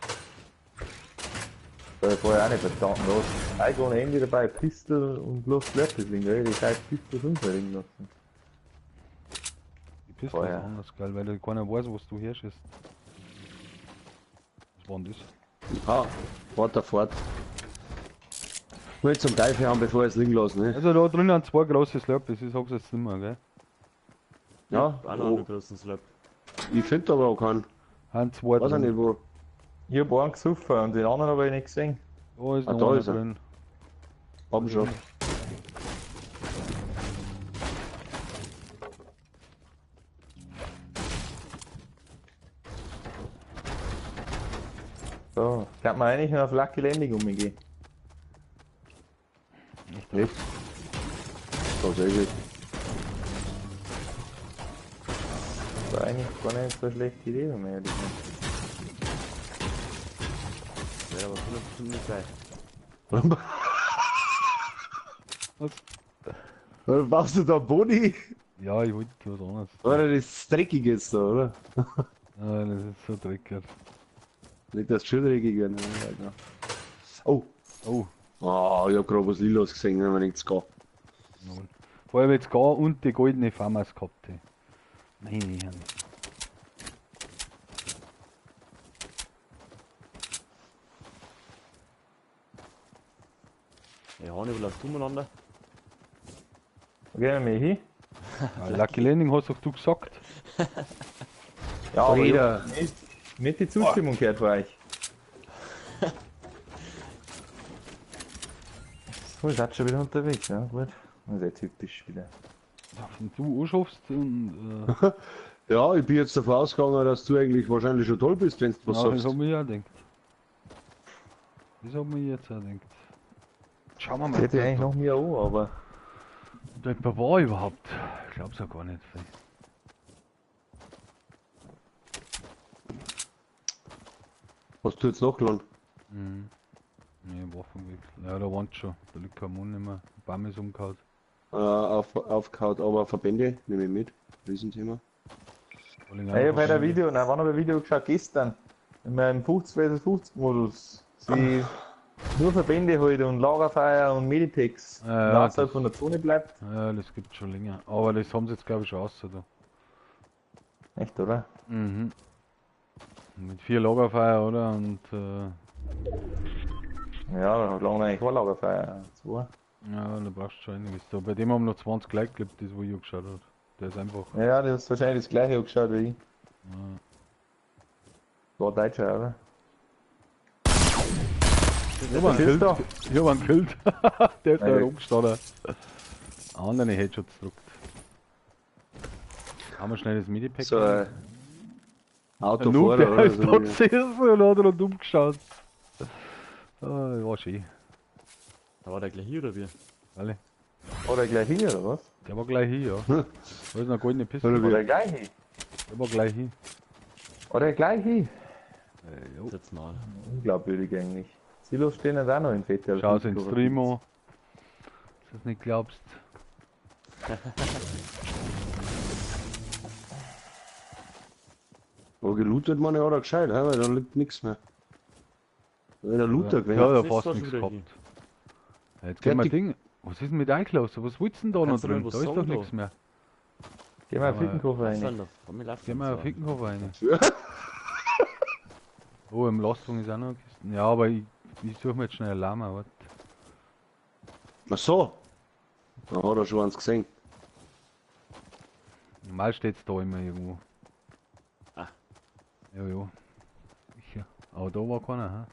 Da hab ich vorher auch nicht verstanden. Da hast Icon ohne Ende dabei, Pistol und bloß Slurpee drin, gell? Die scheiß Pistol 5 drin lassen. Die Pistole ist Vorher. anders geil, weil keiner weiß, was du herschießt. Was war denn das? Ah, fort, fort. Mal zum Teufel haben, bevor ich es liegen lasse, ne? Also da drinnen sind zwei große Slurpees, ich sag's jetzt nicht mehr, gell? Ja, Auch noch einen großen Slap. ich finde aber auch keinen. Haben zwei Weiß auch drin. nicht wo. Ich hab einen gesoffen und den anderen habe ich nicht gesehen. Da ist Ah, noch da einer ist er. drin. Haben schon. So, kann man eigentlich noch auf Lucky Landing umgehen. Nicht? Da sehe ich. Das war eigentlich gar nicht so eine schlechte Idee, wenn man ehrlich ist. Ja, aber 100% nicht sein. Oder brauchst du da Boni? Ja, ich wollte was anderes. Oder das Dreckiges da, oder? Ah, das ist so dreckig. Nicht das Schildreckige, ne? Alter. Oh! Oh, Ah, ich hab grad was Lilas gesehen, wenn man nichts geht. null. Vor allem jetzt gar und die goldene Famas gehabt. Hey. Meine Herren. Ja, Hannibal, hast du miteinander? Wo gehen wir hin? Ja, Lucky Landing hast doch du gesagt. Ja, aber Jeder. ich hab nicht die Zustimmung gehört von euch. So, ihr seid schon wieder unterwegs, ja, gut. Das ist jetzt typisch wieder. Ja, wenn du anschaffst und Ja, ich bin jetzt davon ausgegangen, dass du eigentlich wahrscheinlich schon toll bist, wenn du was ja, das sagst. hab ich ja gedacht. Das hab ich jetzt auch gedacht. Schauen wir Das mal. hätte ich eigentlich noch mehr an, aber. Wer war überhaupt? Ich glaub's ja gar nicht. Hast du jetzt nachgeladen? Mhm. Nee, Waffenwechsel. Ja, da waren schon. Da liegt kein Mund nicht mehr. Ein Baum ist umgehauen. Aufgehauen, aber Verbände nehme ich mit. Riesenthema. Hey, ich hab heute ein Video, nein, wann hab ich ein Video geschaut? Gestern. In meinem 50 vs 50 Modus. Sie nur Verbände halt und Lagerfeuer und Meditex. Ja, und ja, außerhalb das- von der Zone bleibt. Ja, das gibt's schon länger. Aber das haben sie jetzt glaube ich schon raus, da. Echt, oder? Mhm. Mit 4 Lagerfeuer, oder? Und Ja, da hat lange eigentlich kein Lagerfeuer. 2. Ja, da brauchst du schon einiges da. Bei dem haben wir noch 20 Leute gehabt, das wo ich angeschaut habe. Der ist einfach. Ja, das ist wahrscheinlich das gleiche angeschaut wie ich. Ja. War Deutscher, oder? Ich hab einen Schießt da? gekillt. Ich hab einen gekillt. Der ist da Ja. rumgestanden. Andere Headshots gedruckt. Haben wir schnell das Medipack? So ein Der Noob, Autofahrer der oder ist so. da gesessen und hat noch dumm geschaut. Ah, war schön. Da war der gleich hier oder wie? Alle. Oder gleich hier, oder was? Der war gleich hier, ja. Da ist eine goldene Piste. Oder gleich hier. Der war gleich hier. Oder gleich hier. Jo. Jetzt mal. Unglaubwürdig eigentlich. Silos stehen jetzt auch noch in Fett. Schau's ins Stream an. Dass du es nicht glaubst. Wo gelootet man ja auch gescheit, he? Weil da liegt nichts mehr. Wenn der Looter gewinnt. Ja, Das da ist fast doch nichts schon wieder gehabt. Ja, jetzt gehen wir Fertig. Ding. Was ist denn mit eingelaufen? Was willst du denn da noch Kannst du mir drin? was Da ist doch sagen, nichts da? mehr. Geh mal Aber- Fickenkoffer rein. Lass von mir laufen. Gehen wir auf Fickenkoffer rein. Ja. Oh, im Lastung ist auch noch eine Kiste. Ja, aber ich suche mir jetzt schnell ein Lama. Warte. Ach so. Da hat er schon eins gesehen. Normal steht's da immer irgendwo. Ah. Ja, ja. Sicher. Aber da war keiner, ha?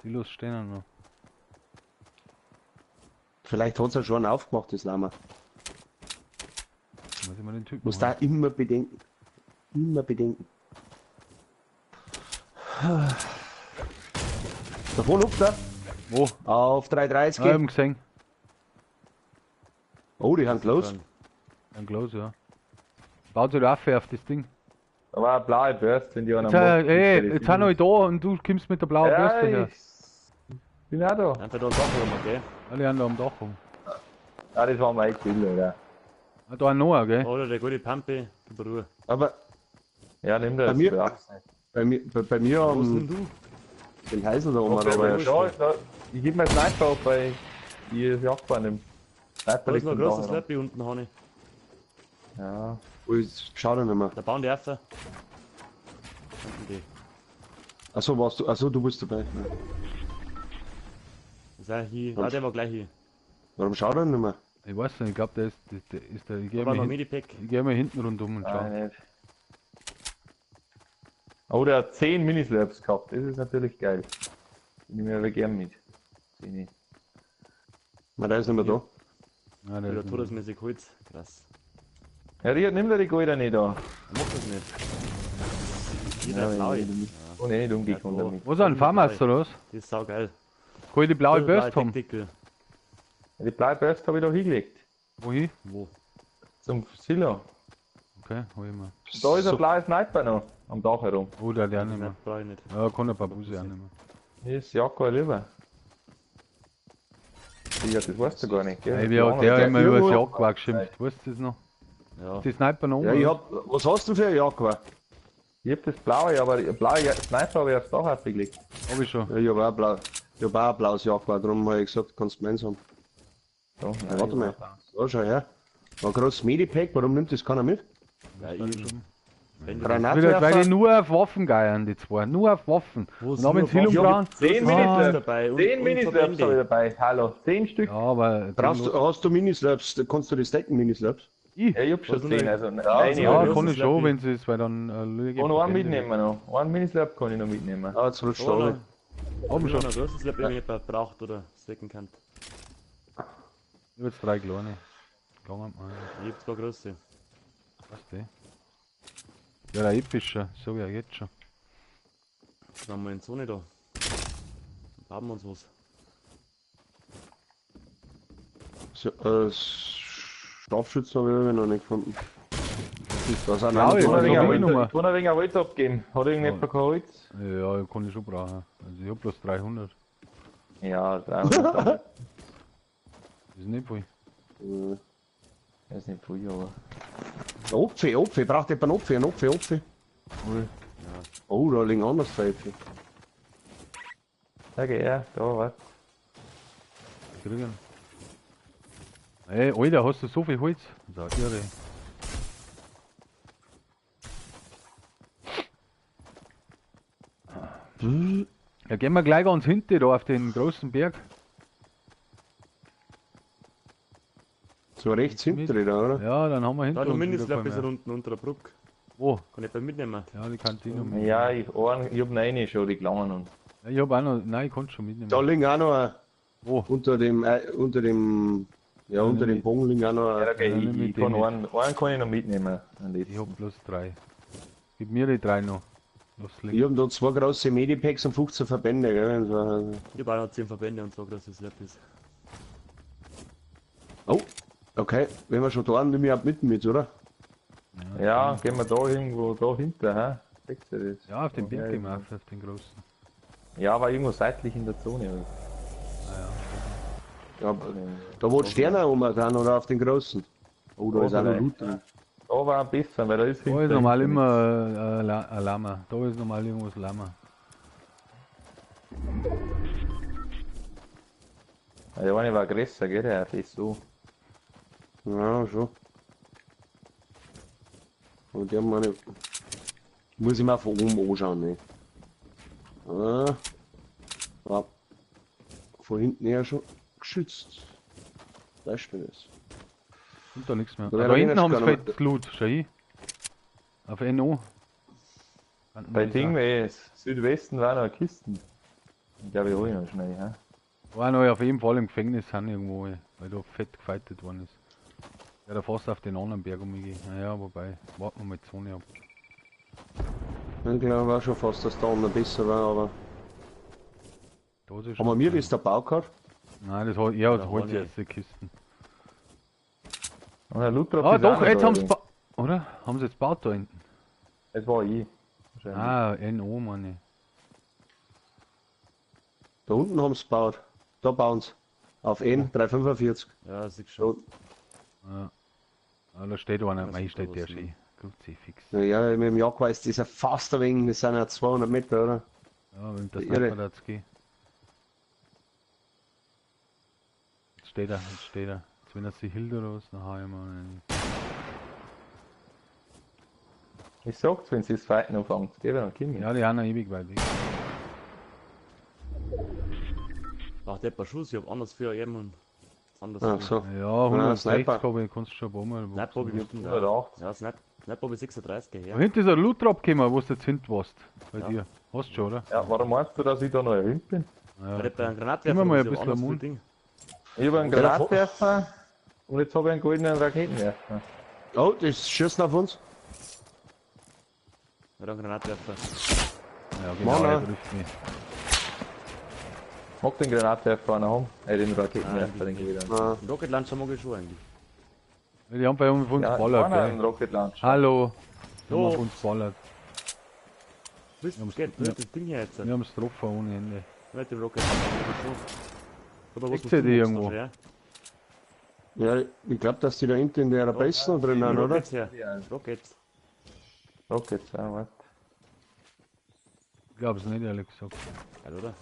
Die los stehen noch. Vielleicht hat es ja schon aufgemacht, das Lama. Muss ich mal den Typen Muss da holen. immer bedenken. Immer bedenken. Davon up da. Wo? Auf 330. Ah, ich hab ihn gesehen. Oh, die haben los. Ein Glas, ja. Baut sich Waffe auf das Ding. Da war eine blaue Burst, wenn die einer Jetzt sind wir da und du kommst mit der blauen Bürste her. ich bin auch da. Einfach da und Sachen rum, gell? Alle haben da am Dach rum. Ah, das war mein Kill, oder? Ah, da ein neuer, gell? Oder der gute Pampe, gib Ruhe. Aber Ja, nimm das. Bei mir- Ja, bei mir Wo ist denn am du? den Heisel da oben, okay, aber aber ja, ich geb mir Sniper auf, weil ich das Jagdbahn im Sniper Da ist liegt noch ein im großes Dach, Slappi unten, Hani. Ja. oh, ich schau da nicht mehr. Da bauen die Affe. Unten die. Achso, warst du, achso, du bist dabei. Ja. Das ist auch hier. Ah, der war gleich hier. Warum schau da nicht mehr? Ich weiß nicht, ich glaube, der ist der. Ich Da gehe war mal, noch Medipack. mal hinten rundum und schau. Nein, nicht. Oh, der hat 10 Minislaps gehabt, das ist natürlich geil. Die nehmen wir gern mit. 10. Na, der ist nicht mehr da. Ja, der Wieder ist todesmäßig Holz. Krass. Ja, Riad, nimm dir die Gold nicht da. Er macht das nicht. Hier Ja, der blaue. ich- Ja, Und nicht umgekommen Ja, damit. Was ist ein Farmers oder was? die ist saugeil. Kann ich die blaue Burst haben? Dicke. Die blaue Burst habe ich da hingelegt. Wohin? Wo? Zum Silo. Okay, hol ich mal. Da ist ein blauer Sniper noch am Dach herum. Oh, der nicht mehr. Nein, brauch ich nicht. Ja, kann ein paar Busse auch nicht mehr. Hier ist Jakob lieber. Ja, das weißt du gar nicht, gell? Ey, wie hat der immer über das Jagdwerk geschimpft? Weißt du das noch? Ja. Die Sniper noch Ja, ich hab, was hast du für ein Jaguar? Ich hab das blaue, aber der blaue Sniper habe ich aufs Dach aufgelegt. Hab ich schon. Ja, ich hab auch blau. Ich hab auch ein blaues Jaguar, darum habe ich gesagt, kannst du meins haben. So, Ja, warte mal. Da schau her. War großes Medipack, warum nimmt das keiner mit? Ja, eben. Wenn du Wieder, weil die Granatwerfer? nur auf Waffen geiern, die zwei. Nur auf Waffen. Wo Und haben sind ins Hilo wir? gebracht. 10 Ah. Minislaps dabei. 10 Minislaps habe ich dabei. Hallo, 10 Stück. Ja, aber. Hast du Minislaps? Kannst du die stacken, Minislaps? Ich? Ja, ich hab schon Was 10, denn? also Ja, eine Ja, habe ich. kann ich schon, Slappy. wenn sie es, weil dann Lüge Und einen mitnehmen noch. Einen Minislap kann ich noch mitnehmen. Ah, jetzt rutscht Oder? Haben Haben wir schon. schon ein großes Slap, wenn jemand braucht oder Secondhand. Ich hab jetzt 3 kleine. Gegangen mal. Ich hab 2 große. Was die? Ja, der epische, sag ich ja jetzt schon. Dann haben wir in Zone da. Dann haben wir uns was. So, Scharfschützen habe ich noch nicht gefunden. Da sind Ja, auch ich noch weiß zwei nicht, dabei. wie Nummer. Ich kann ein wenig Holz abgeben. Hat irgendjemand kein Holz? Ja, kann ich schon brauchen. Also ich hab bloß 300. Ja, 300. Das ist nicht viel. Das ist nicht viel, aber. Opfe, braucht jemand einen Opfe? Cool. Oh, da liegen anders Pfeife. Sag er, da was. Kriegen. Ey, Alter, hast du so viel Holz? So, irre. Ja, gehen wir gleich ganz hinten da auf den großen Berg. So rechts hinten da, oder? Ja, dann haben wir Da hinter noch uns wieder Mindestlauf keinen ist mehr. unten unter der Brücke. Wo? Kann ich bei mitnehmen? Ja, die Kantine. Ja, Ja, ich hab eine schon, die gelangen und. ich hab auch noch, nein, ich kann schon mitnehmen. Da liegen auch noch Wo? unter dem, unter dem Bogen liegen auch noch. Ja, okay, Ja, nimm ich mit kann dem einen kann ich noch mitnehmen. Einen Ich letzten. hab bloß 3. Gib mir die 3 noch. Los, Ich leg. hab da 2 große Medipacks und 15 Verbände, gell? So, Ich habe auch noch 10 Verbände und so großes Lab ist. oh, okay, wenn wir schon da sind, nimm ich auch mit, oder? Ja, gehen wir da irgendwo da hinten, hä? Seht ihr das? Ja, auf den Berg Ja, gehen wir auf den großen. Ja, aber irgendwo seitlich in der Zone. Also. Ja, da wo die Sterne rum sind, oder auf den großen. Oh, da ist auch noch Loot drin. Da war besser, weil da ist Da ist normal immer ein Lama. Da ist normal irgendwas Lama. Ja, der eine war größer, gell? Der ist so. Ja, schon. Und die haben meine. Muss ich mal von oben anschauen, ne? Ja. Von hinten her schon geschützt. Da ist das. Und da nichts mehr. Da Da, wäre hinten einer haben sie schon fett Glut. Schau hin. Auf NO. Kannten Bei wir Ding, das Südwesten war noch eine Kisten. Ich glaube, ich hol ich noch schnell, hä? auch. War noch auf jeden Fall im Gefängnis sind irgendwo, weil da fett gefeitet worden ist. Ja, da fast auf den anderen Berg umgehen. Naja, wobei, warten wir mal die Zone ab. Ich glaube war schon fast, dass da unten besser war, aber. Da ist Haben wir mir das der Bau gehabt? Nein, das hat, ja, das Da holt haben sich wir- jetzt die Kisten. Und der Lutrop Ah, ist auch doch, noch jetzt da, haben sie übrigens. oder? Haben sie jetzt gebaut da hinten? Das war ich. Wahrscheinlich. Ah, NO, meine ich. Da unten haben sie gebaut. Da bauen sie. Auf N 345. Ja, das ist schon. Ja. Ah, da steht einer, Das mei ist steht da der was, schön. Kruzifix. Ja, mit dem Jagdweiß, das ist ja fast ein wenig, das sind ja 200 Meter, oder? Ja, wenn das Irre. Sniper da jetzt geht. Jetzt steht er, jetzt steht er. Jetzt wenn er sich hielt oder was, dann hau ich mal einen. Ich sag's, wenn sie das Fighten anfängt. Geh dann, komm. Ja, die haben noch ewig weit weg. Ach, der paar Schuss, ich hab anders für eben und anders Ach für. so. Ja, 160 Sniper. glaube ich, kannst du schon ein paar Mal. Sniper hab ich bestimmt auch. 180. Ja, Sniper hab ich 36, Da ja. hinten ist ein Loot-Drop gekommen, wo du jetzt hinten warst. Bei Ja. dir. Hast du schon, oder? Ja, warum meinst du, dass ich da noch erhöht bin? Ja, Bei einem Gib Granatwerfer mir mal hab ein ich bisschen anders Mund. für Ding. Ich habe einen Ja, Granatwerfer und jetzt habe ich einen goldenen Raketenwerfer. Oh, das schießt auf uns. Ja, einen Granatwerfer. Ja, genau, Mann, er trifft mich. Mag den Granatwerfer einer haben? Den Raketenwerfer, Nein, den gebe ich dann. Ah, Den Rocket Launcher mag ich schon eigentlich. Die haben bei uns Ja, ballert, einer einen gell? Rocket Launcher. Hallo. Die haben Jo. auf uns ballert. Willst du haben's- geht, ja. das Ding hier jetzt. Wir haben es getroffen ohne Ende. Nicht den Rocket Launcher, mag ich schon. Aber was Kriegt musst ihr du die machen, irgendwo? ja? ja, ich glaube, dass die da hinten in der besten drin sind, oder? Rockets her. Ja. Rockets. Rockets, ja, warte. Ich glaube es nicht, ehrlich gesagt. Ja, oder?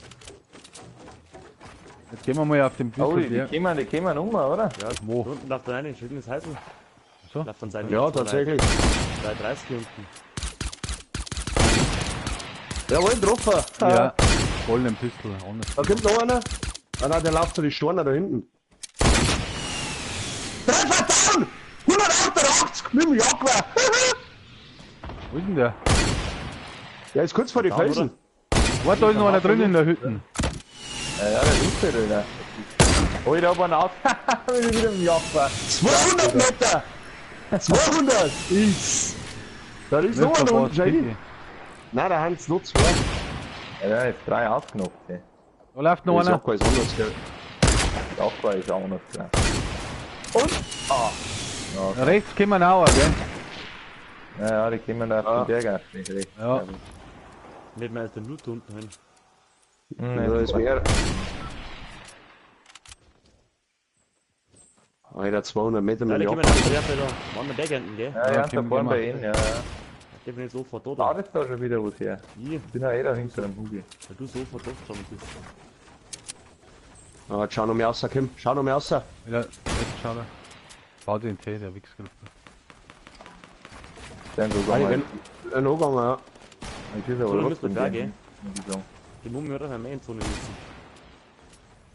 Jetzt gehen wir mal auf den Oh, Büffel. die kommen um, oder? Ja, Wo? da unten darf der eine, schön das Heisel. So? Darf von seinem Ja, tatsächlich. 330 hier unten. Jawohl, getroffen. Ja. Golden Pistol. Anders. Da kommt noch einer. Ah nein, der läuft zu die Storner da hinten. Treffer down! 188 mit dem Jagdwehr. Wo ist denn der? Der ist kurz vor die Down, Felsen. Warte, da ist noch einer drin in der Hütte. Ja, der ist der, Alter. Oh, ich hab einen aus. Bin ich wieder im Jagdwehr. 200 Meter! 200! Ist. Da ist noch einer unten. Schau hin. Nein, da haben es nur 2. Ja, der ist 3 ausgenockt, ey. Da läuft noch Das einer. Jagdwehr ist anders, gell? Der Jagdwehr ist auch noch klar. Und? Ah. Rechts kommen auch, gell? Ja, die kommen da auf den Berg auf, nicht recht. Ja. Nicht mehr als den Loot unten hin. Da ist mehr. Alter, 200 Meter Ja, mit die dem kommen Jagdwehr. nach der Werfer da. Mann, der Berg hinten, gell? Ja, ja, Ja, da kommen vorne wir. bei ihnen, ja. Der bin ich sofort da. Da ist da schon wieder was her. Ich, Ich bin ja eh da hinter dem Hügel. weil du sofort aufgekommen bist. Ah, jetzt schau noch mal raus, Kim. Schau noch mal raus. Wieder, jetzt schau da. Baut den Tee, der Wichsgriff. Dann so Ah, ich mal. bin angegangen, ja. Ich will So, aber dann was müsst ihr von da dem, gehen. muss ich sagen. Die Mumme hat eine Main-Zone müssen.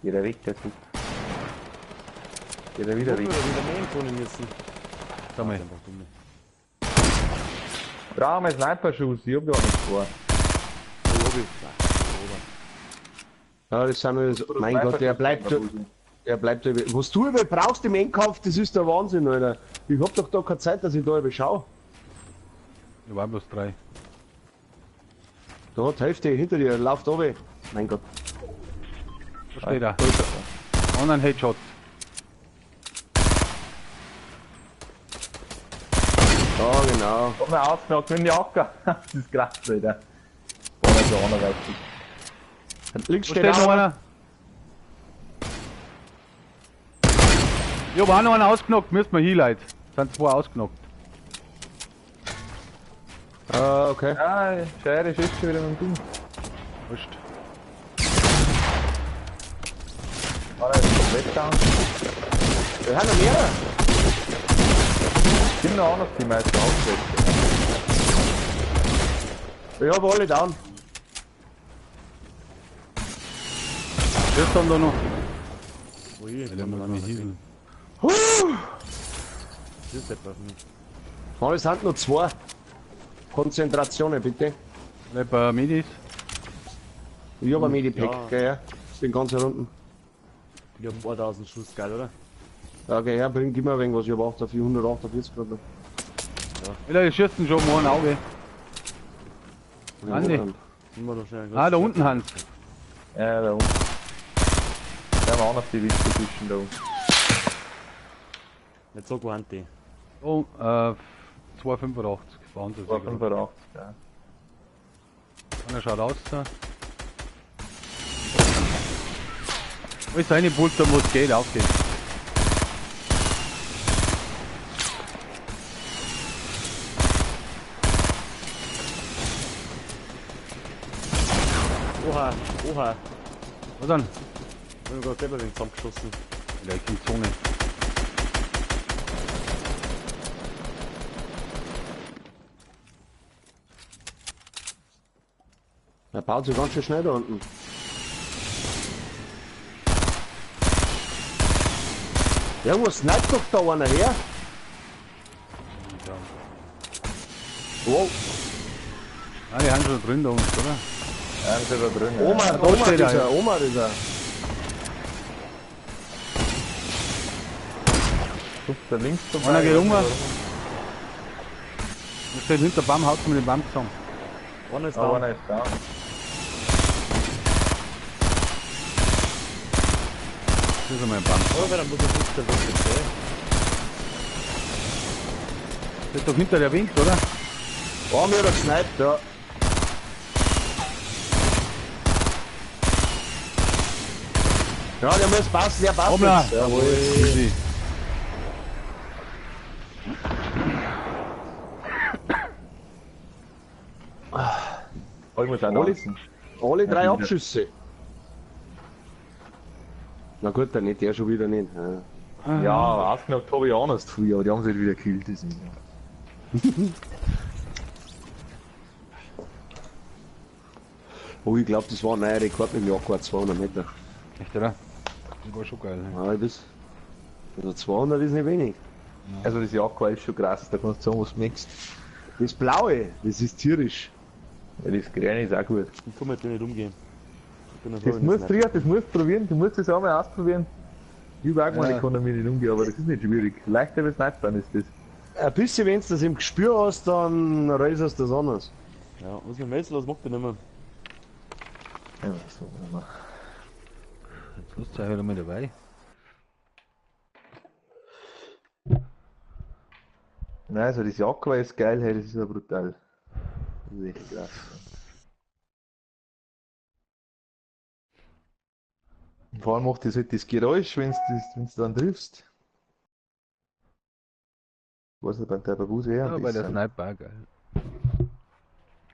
Geht er weg, der Typ. Geht er wieder weg. Die Mumme hat wieder Main-Zone müssen. Sag mal. Einfach dumme. Brauchen wir Sniper-Schuss, ich hab ja nichts vor. Ja, das sind wir. Mein Gott, der bleibt. Der bleibt. Was du überall brauchst im Endkampf, das ist der Wahnsinn, Alter. Ich hab doch da keine Zeit, dass ich da überschaue. Ich war bloß 3. Da hat die Hälfte hinter dir, lauft runter. Mein Gott. Wo steht er? Anderen Headshot. Ja, genau. Komm mal ausgenockt mit dem Jacker. Das ist krass, Alter. Boah, das ist ja anderweitig. Links Wo steht steht noch auch einer? Jo, war noch einer ausgenockt, müsst man hier leid. Sind 2 ausgenockt. Ah, okay. Ah, Scheire ist schon wieder mit dem Ding. Wurscht. Ah, er ist komplett down. Wir haben noch mehr. Es sind noch anders die meisten aufgesetzt. Ich hab alle down. Das dann da noch. Ui, Ja, der muss mich hieseln. Das ist etwas nicht. Es sind nur 2. Konzentrationen bitte. Bleib bei Medis. Ich hab ein Medipack, Ja. gell, ja. Bin ganz hier unten. Die haben 1000 Schuss, geil, oder? Ja, okay, ja, gib mir irgendwas. Ich hab 448 gerade. Wieder, die schießen schon mal ein Auge. Andi. Nehmen wir doch schnell einen Ah, da Groß- unten, Hans. Ja, da unten. Da haben wir auch noch die Witze zwischen da unten. Nicht so gut, die. Oh, 285. Wahnsinn. 285, ja. Einer schaut aus. Da. Wo ist eine Pulter, wo es geht, aufgeht. Oha, oha. Was dann? Ich hab gerade selber den zusammengeschossen. Ja, ich bin Zone. Er baut sich ganz schön schnell da unten. Ja, wo sniped doch da einer her? Wow. Ah, die haben schon drin da unten, oder? Ja, ist da drin. Oma, ja. da Oma steht er, dieser, ja. Oma dieser. Guck da links vorbei. Einer geht um. Der steht hinter Baum, haut mit dem Baum zusammen. Einer ist Ah, da. einer ist da. Das ist einmal ein Baum. Aber dann muss er nicht der Wurst jetzt, Das ist doch hinter der Wind, oder? Oh, mir hat er gesniped, ja. Ja, der muss passen, der passt Hoppla! jetzt. Jawohl. Easy. Oh, ich muss auch Alle, tanzen. alle 3 wieder. Abschüsse. Na gut, dann nicht, der schon wieder nicht. Ja. Ja, ausgenockt habe ich auch noch früher, aber die haben sich wieder gekillt. Das nicht. Oh, ich glaube, das war ein neuer Rekord mit dem Jaguar, 200 Meter. Echt, oder? Das war schon geil. Ne? Ja, also 200 ist nicht wenig. Also das Jaguar ist schon krass, da kannst du sagen, was du möchtest. Das Blaue, das ist tierisch. Ja, das Grüne ist auch gut. Ich kann mit dem nicht umgehen. Ich bin Das musst du, das musst du probieren, du musst das auch mal ausprobieren. Ich habe auch gemeint, ich kann damit nicht umgehen, aber das ist nicht schwierig. Leichter als Snipern ist das. Ein bisschen, wenn du das im Gespür hast, dann reißt du das anders. Ja, was mit Melzel, was macht der nicht mehr? Ja, so, warte Jetzt hast du ja wieder mal dabei. Nein, also das Jaguar ist geil, hey, das ist ja brutal. Das ist echt krass. Und vor allem macht das halt das Geräusch, wenn du dann triffst. Ich weiß nicht, bei der Babuse eher Ja, ein bei der bisschen. Sniper auch geil.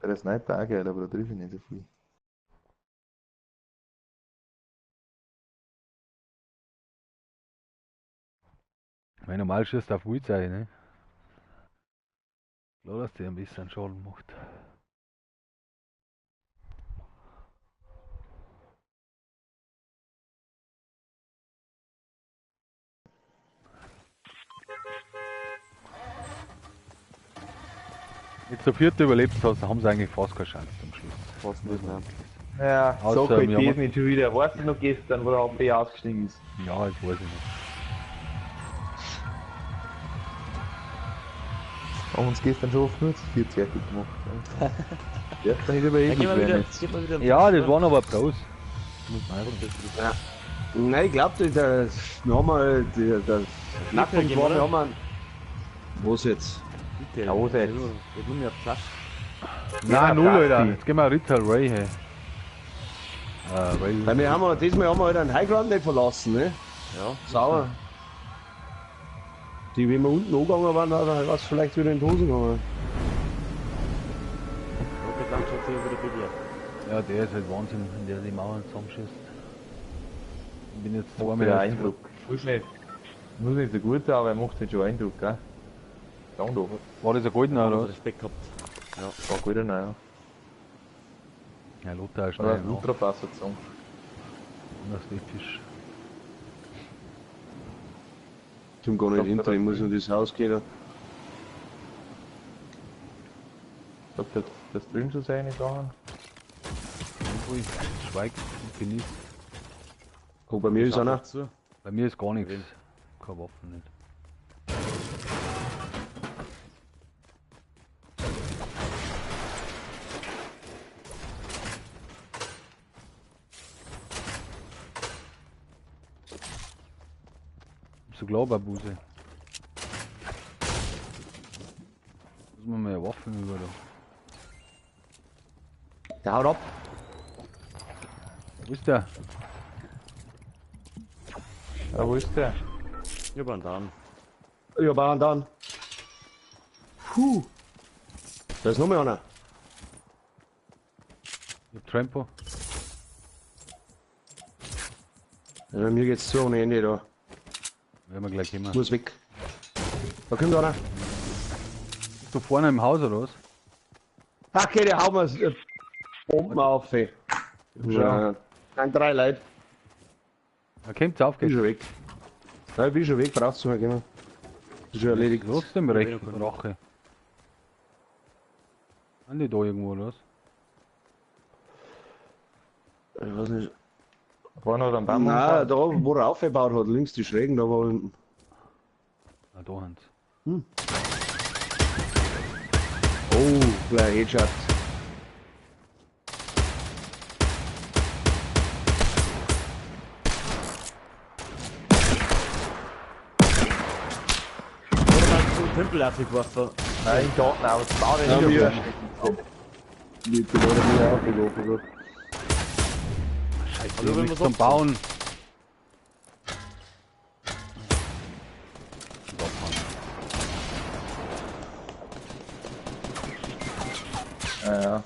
Bei der Sniper auch geil, aber da triff ich nicht so viel. Weil normal schießt auf Wild sein, ne? Klar, dass der ein bisschen Schaden macht. Jetzt der vierte überlebt hast, haben sie eigentlich fast keine Chance zum Schluss. Fast nicht mehr. Ja, so Außer kann wir ich haben- nicht schon wieder. Weißt du noch gestern, wo der AP ausgestiegen ist? Ja, das weiß ich nicht. Haben uns gestern schon auf 40 fertig gemacht. Ja, da hätte aber eh Dann gut gehen wir werden wieder, jetzt. gehen wir wieder. Ja, das waren aber Pros. Muss man einfach Ja. Nein, ich glaube, wir haben mal das Knackpunkt gehen, war, wir oder? haben einen. Was jetzt? Bitte. Ja, wo ist er jetzt? Ich nur mehr Platz. Nein, null, Prasti. Alter. Jetzt gehen wir Ritter Ray her. Weil wir haben diesmal haben wir halt einen Highground nicht verlassen, ne? Ja. Sauer. Die, wenn wir unten angegangen waren, dann was vielleicht wieder in die Hose gegangen. Rocket Launcher hat sich ja wieder bewährt. Ja, der ist halt Wahnsinn, wenn der die Mauern zusammenschießt. Ich bin jetzt zweimal Der erst- Eindruck. Muss nicht so gut sein, aber er macht halt schon Eindruck, gell? Dann doch. War das ein goldener oder was? Respekt gehabt. War gut, ja. Ja, Lothar ist Oder schnell. ein Ultrapass gezogen. Ästhetisch. Zum gar nicht hinter, ich muss in das Haus gehen. Sagt er, das drin zu sein, Sachen? Ruhig, schweigt und genießt. Guck, bei mir ist einer. Zu. Bei mir ist gar nichts. Keine Waffen nicht. So klar, Babuse. Muss man mehr Waffen über da. Der haut ab. Wo ist der? Ja, wo ist der? Über und dann. Ja, bei einem dann. Puh. Da ist noch mehr einer. Ich hab Trampo. Ja, bei mir geht's zu ohne Ende da. Werden wir gleich immer. Muss weg. Da kommt einer. Bist du vorne im Haus oder was? Okay, der haut mir Bomben auf, ey. Ja. Nein, 3 Leute. Da kommt's auf, Bin geht's. schon weg. Ja, ich bin schon weg, brauchst du mal gehen. Ist schon erledigt. Trotzdem recht, Rache. Sind die da irgendwo oder was? Ich weiß nicht. War noch am Baum? Nein, da wo er aufgebaut hat, links die Schrägen, da war unten. Ah, da haben's. Oh, gleich Headshot. Oder mal zum Tempel aufgeworfen. Nein, im Garten aus. Bau den Ja, nicht wir- auf. Die Leute wieder aufgeworfen. Scheiße, Hallo, ich wenn nichts wir's zum Bauen. Ja, ja.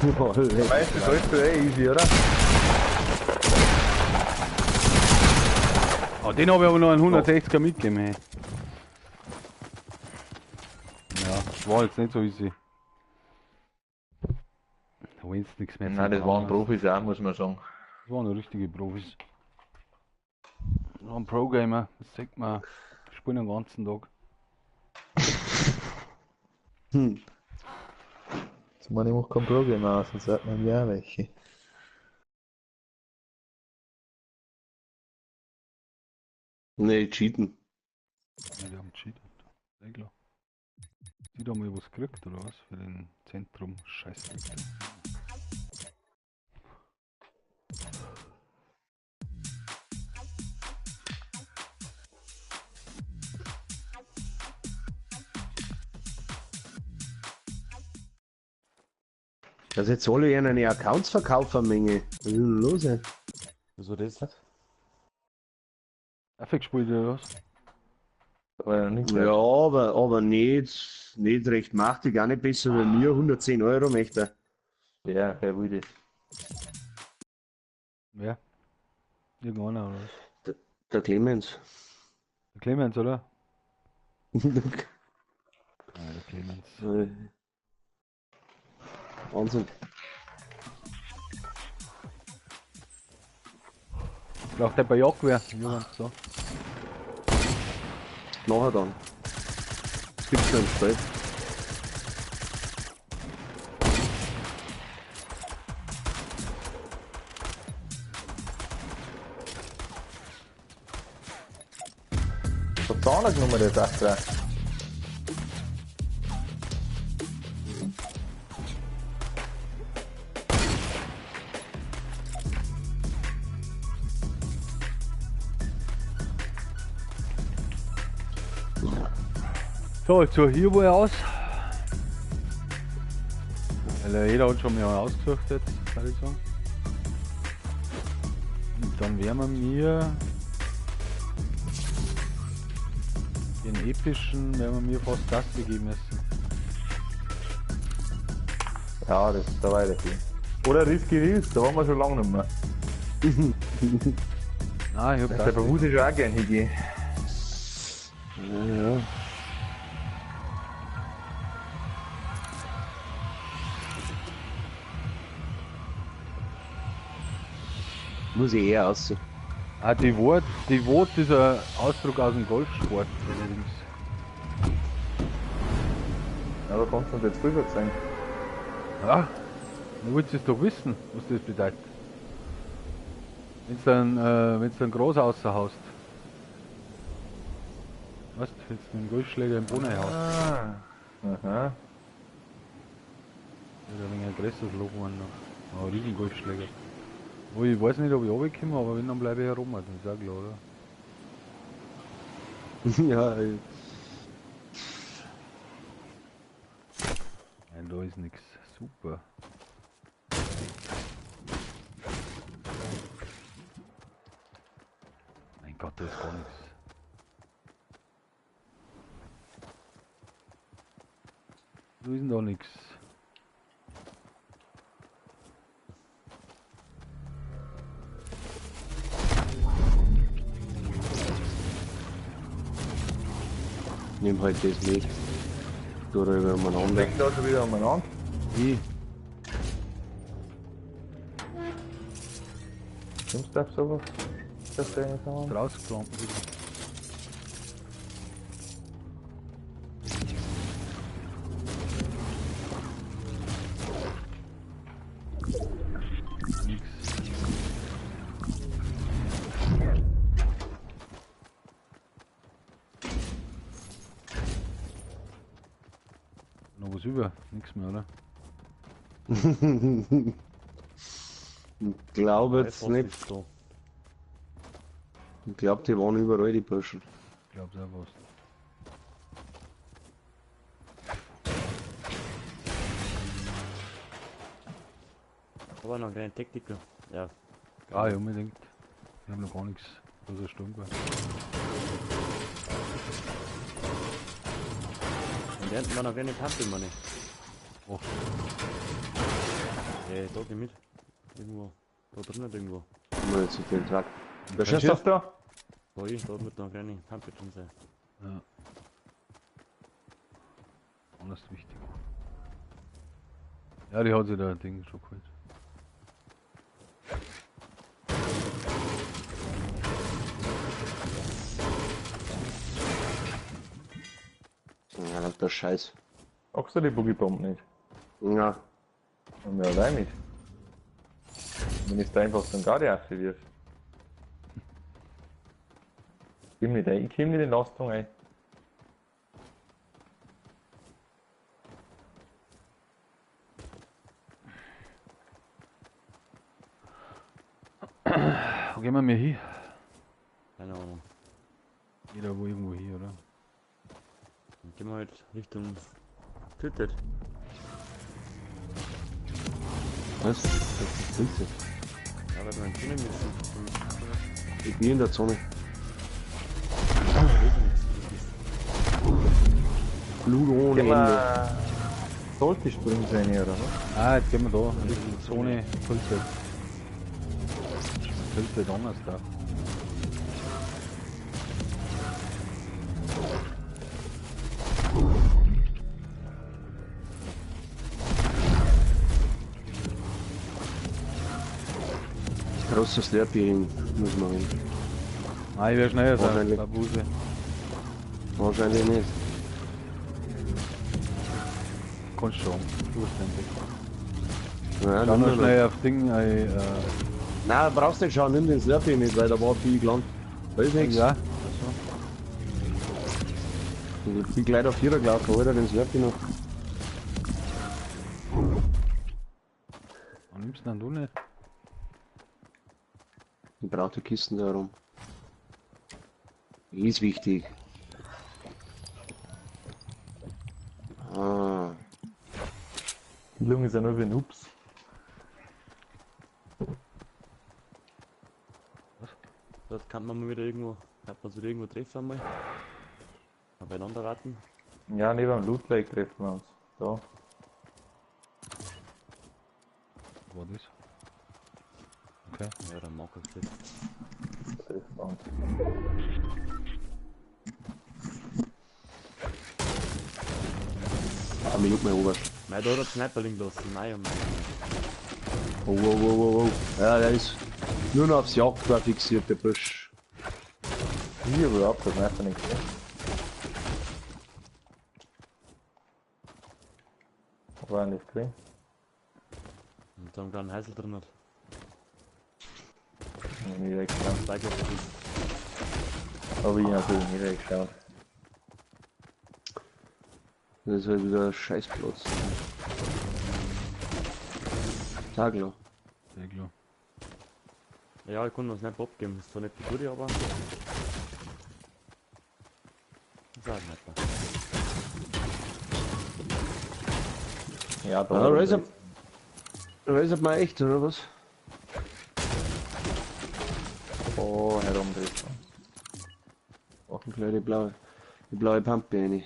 Weißt du, sollst du eh easy, oder? Ah, den habe ich aber noch einen 160er mitgegeben, hey. Ja, das war jetzt nicht so easy. Da war jetzt nichts mehr zum Nein, das waren Bauen. Profis auch, muss man sagen. Das waren richtige Profis. Noch ein Pro-Gamer, das sagt man, spielen den ganzen Tag. Ich meine, ich mache kein Programm aus, sonst sagt man ja welche. Nee, cheaten. Ja, die haben cheatet. Sehr klar. Die da mal was gekriegt oder was? Für den Zentrum. Scheiße. Dass jetzt alle eine Accounts verkaufen, Menge. Was ist denn los, ey? Wieso das? Affig gespielt oder was? Aber ja nicht Ja, aber nicht recht machtig, auch nicht besser wie mir. 110 Euro möchte Ja, wer will das? Wer? Irgendeiner oder was? der Clemens. Der Clemens, oder? Ja, der Clemens. Wahnsinn. Braucht der bei Jagdwehr? Johann, so. Nachher dann. Das gibt's ja im Spiel. Verzahnen genommen, der Sache. So, jetzt so hier wo er aus. Weil jeder hat schon mal ausgesucht jetzt, kann ich sagen. Und dann werden wir den epischen, werden wir fast das begeben müssen. Ja, das ist der weitergehen. Oder Risky Rills, da waren wir schon lange nicht mehr. Nein, ich hab Der das. muss ich schon auch gerne hingehen. Ja. Muss ich eher aussehen. Ah, die Wort ist ein Ausdruck aus dem Golfsport allerdings. Ja, da kannst du uns jetzt drüber sein. Ja, du willst es doch wissen, was das bedeutet. Wenn du einen Groß außerhaust. Weißt du, jetzt mit dem Golfschläger im Boden haust. Ah. Aha. Oder ein wenig ein größeres Loch noch. Aber ein riesen Golfschläger. Oh, ich weiß nicht, ob ich runterkomme, aber wenn, dann bleibe ich herum, das ist auch klar, oder? Ja, Nein, da ist nichts. Super. Mein Gott, da ist gar nichts. So ist denn da nichts. nimm halt das mit. Du rüber umeinander. Denken da schon wieder umeinander. Wie? Nimmst du auf sowas? Das der nicht sagen? Rausgeklampt wieder. Nix. Noch was über? Nix mehr, oder? Ich glaube jetzt Fast nicht. so. Ich glaube, die waren überall die Burschen. Ich glaub's auch was. Aber noch keine Techniker. Ja. Ah, ja, unbedingt. Wir haben noch gar nichts. Da ist ein Sturm gewesen. Und ernten wir noch keine Pampe, Mann. Oh, Da geh mit. Irgendwo. Da drinnen irgendwo. Mal jetzt den Truck. Wer schießt das da? Da wird noch keine Pampe drin sein. ja. Alles wichtig. Ja, die hat sich da ein Ding schon geholt. Ja, lauter Scheiß. Magst du die Boogie-Bomb nicht? Ja. Haben wir allein mit. Wenn ich da einfach so einen Guardi aktiviert. Ich komm nicht ein, ich komm nicht in Lastung ein. Wo gehen wir mir hin? Keine Ahnung. Jeder wo irgendwo hier, oder? Dann gehen wir halt Richtung Tilted. Was? Das ist Pilze. Ja, weil wir in Tunnel müssen. Ich bin in der Zone. Blut ohne Gehen Ende. wir Salty Springs rein, oder was? Ah, jetzt gehen wir da. Richtung Zone Pilze. Pilze Donnerstag. Großes Slurpee muss man hin. Nein, ich wäre schneller sein, Wahrscheinlich. der Buse. Wahrscheinlich nicht. Kannst schon, schlussendlich. Ja, Schau nimm noch nur schnell auf Ding, Nein, brauchst nicht schauen, nimm den Slurpee mit, weil da war viel gelandet. Da ist nichts. ja. Also, Ich bin gleich auf 4er gelaufen, Alter, den Slurpee noch. warum nimmst denn du nicht? Ich brauche die Kisten da rum. Ist wichtig. Ah. Die Lunge ist ja nur wie ein Ups. Dort kann man mal wieder irgendwo, kann man sich irgendwo treffen einmal. Aufeinander raten. Ja, neben dem Loot Lake treffen wir uns. Da. War das? Okay. Ja, dann mag ich das. Treffen wir uns. Ah, mir juckt mein Ober. Nein, da hat er Sniper liegen lassen. Nein, und Oh, oh, oh, oh, oh. Ja, der ist nur noch aufs Jagdtor fixiert, der Busch. Hier überhaupt, das merkt man nicht. Ne? Was war nicht drin? und da einen kleinen Heißel drin hat. Nie weggeschaut. Zeig auf das. Habe ich natürlich nie weggeschaut. Das ist halt wieder ein Scheißplatz. Taglo. Sehr klar. Ja, ich kann noch Sniper abgeben. Ist zwar nicht die gute, aber. Das ist auch ein Sniper. Ja, da. Ah, Razor mal echt, oder was? Oh, herumdreht. Auch eine kleine blaue. Die blaue Pampe rein.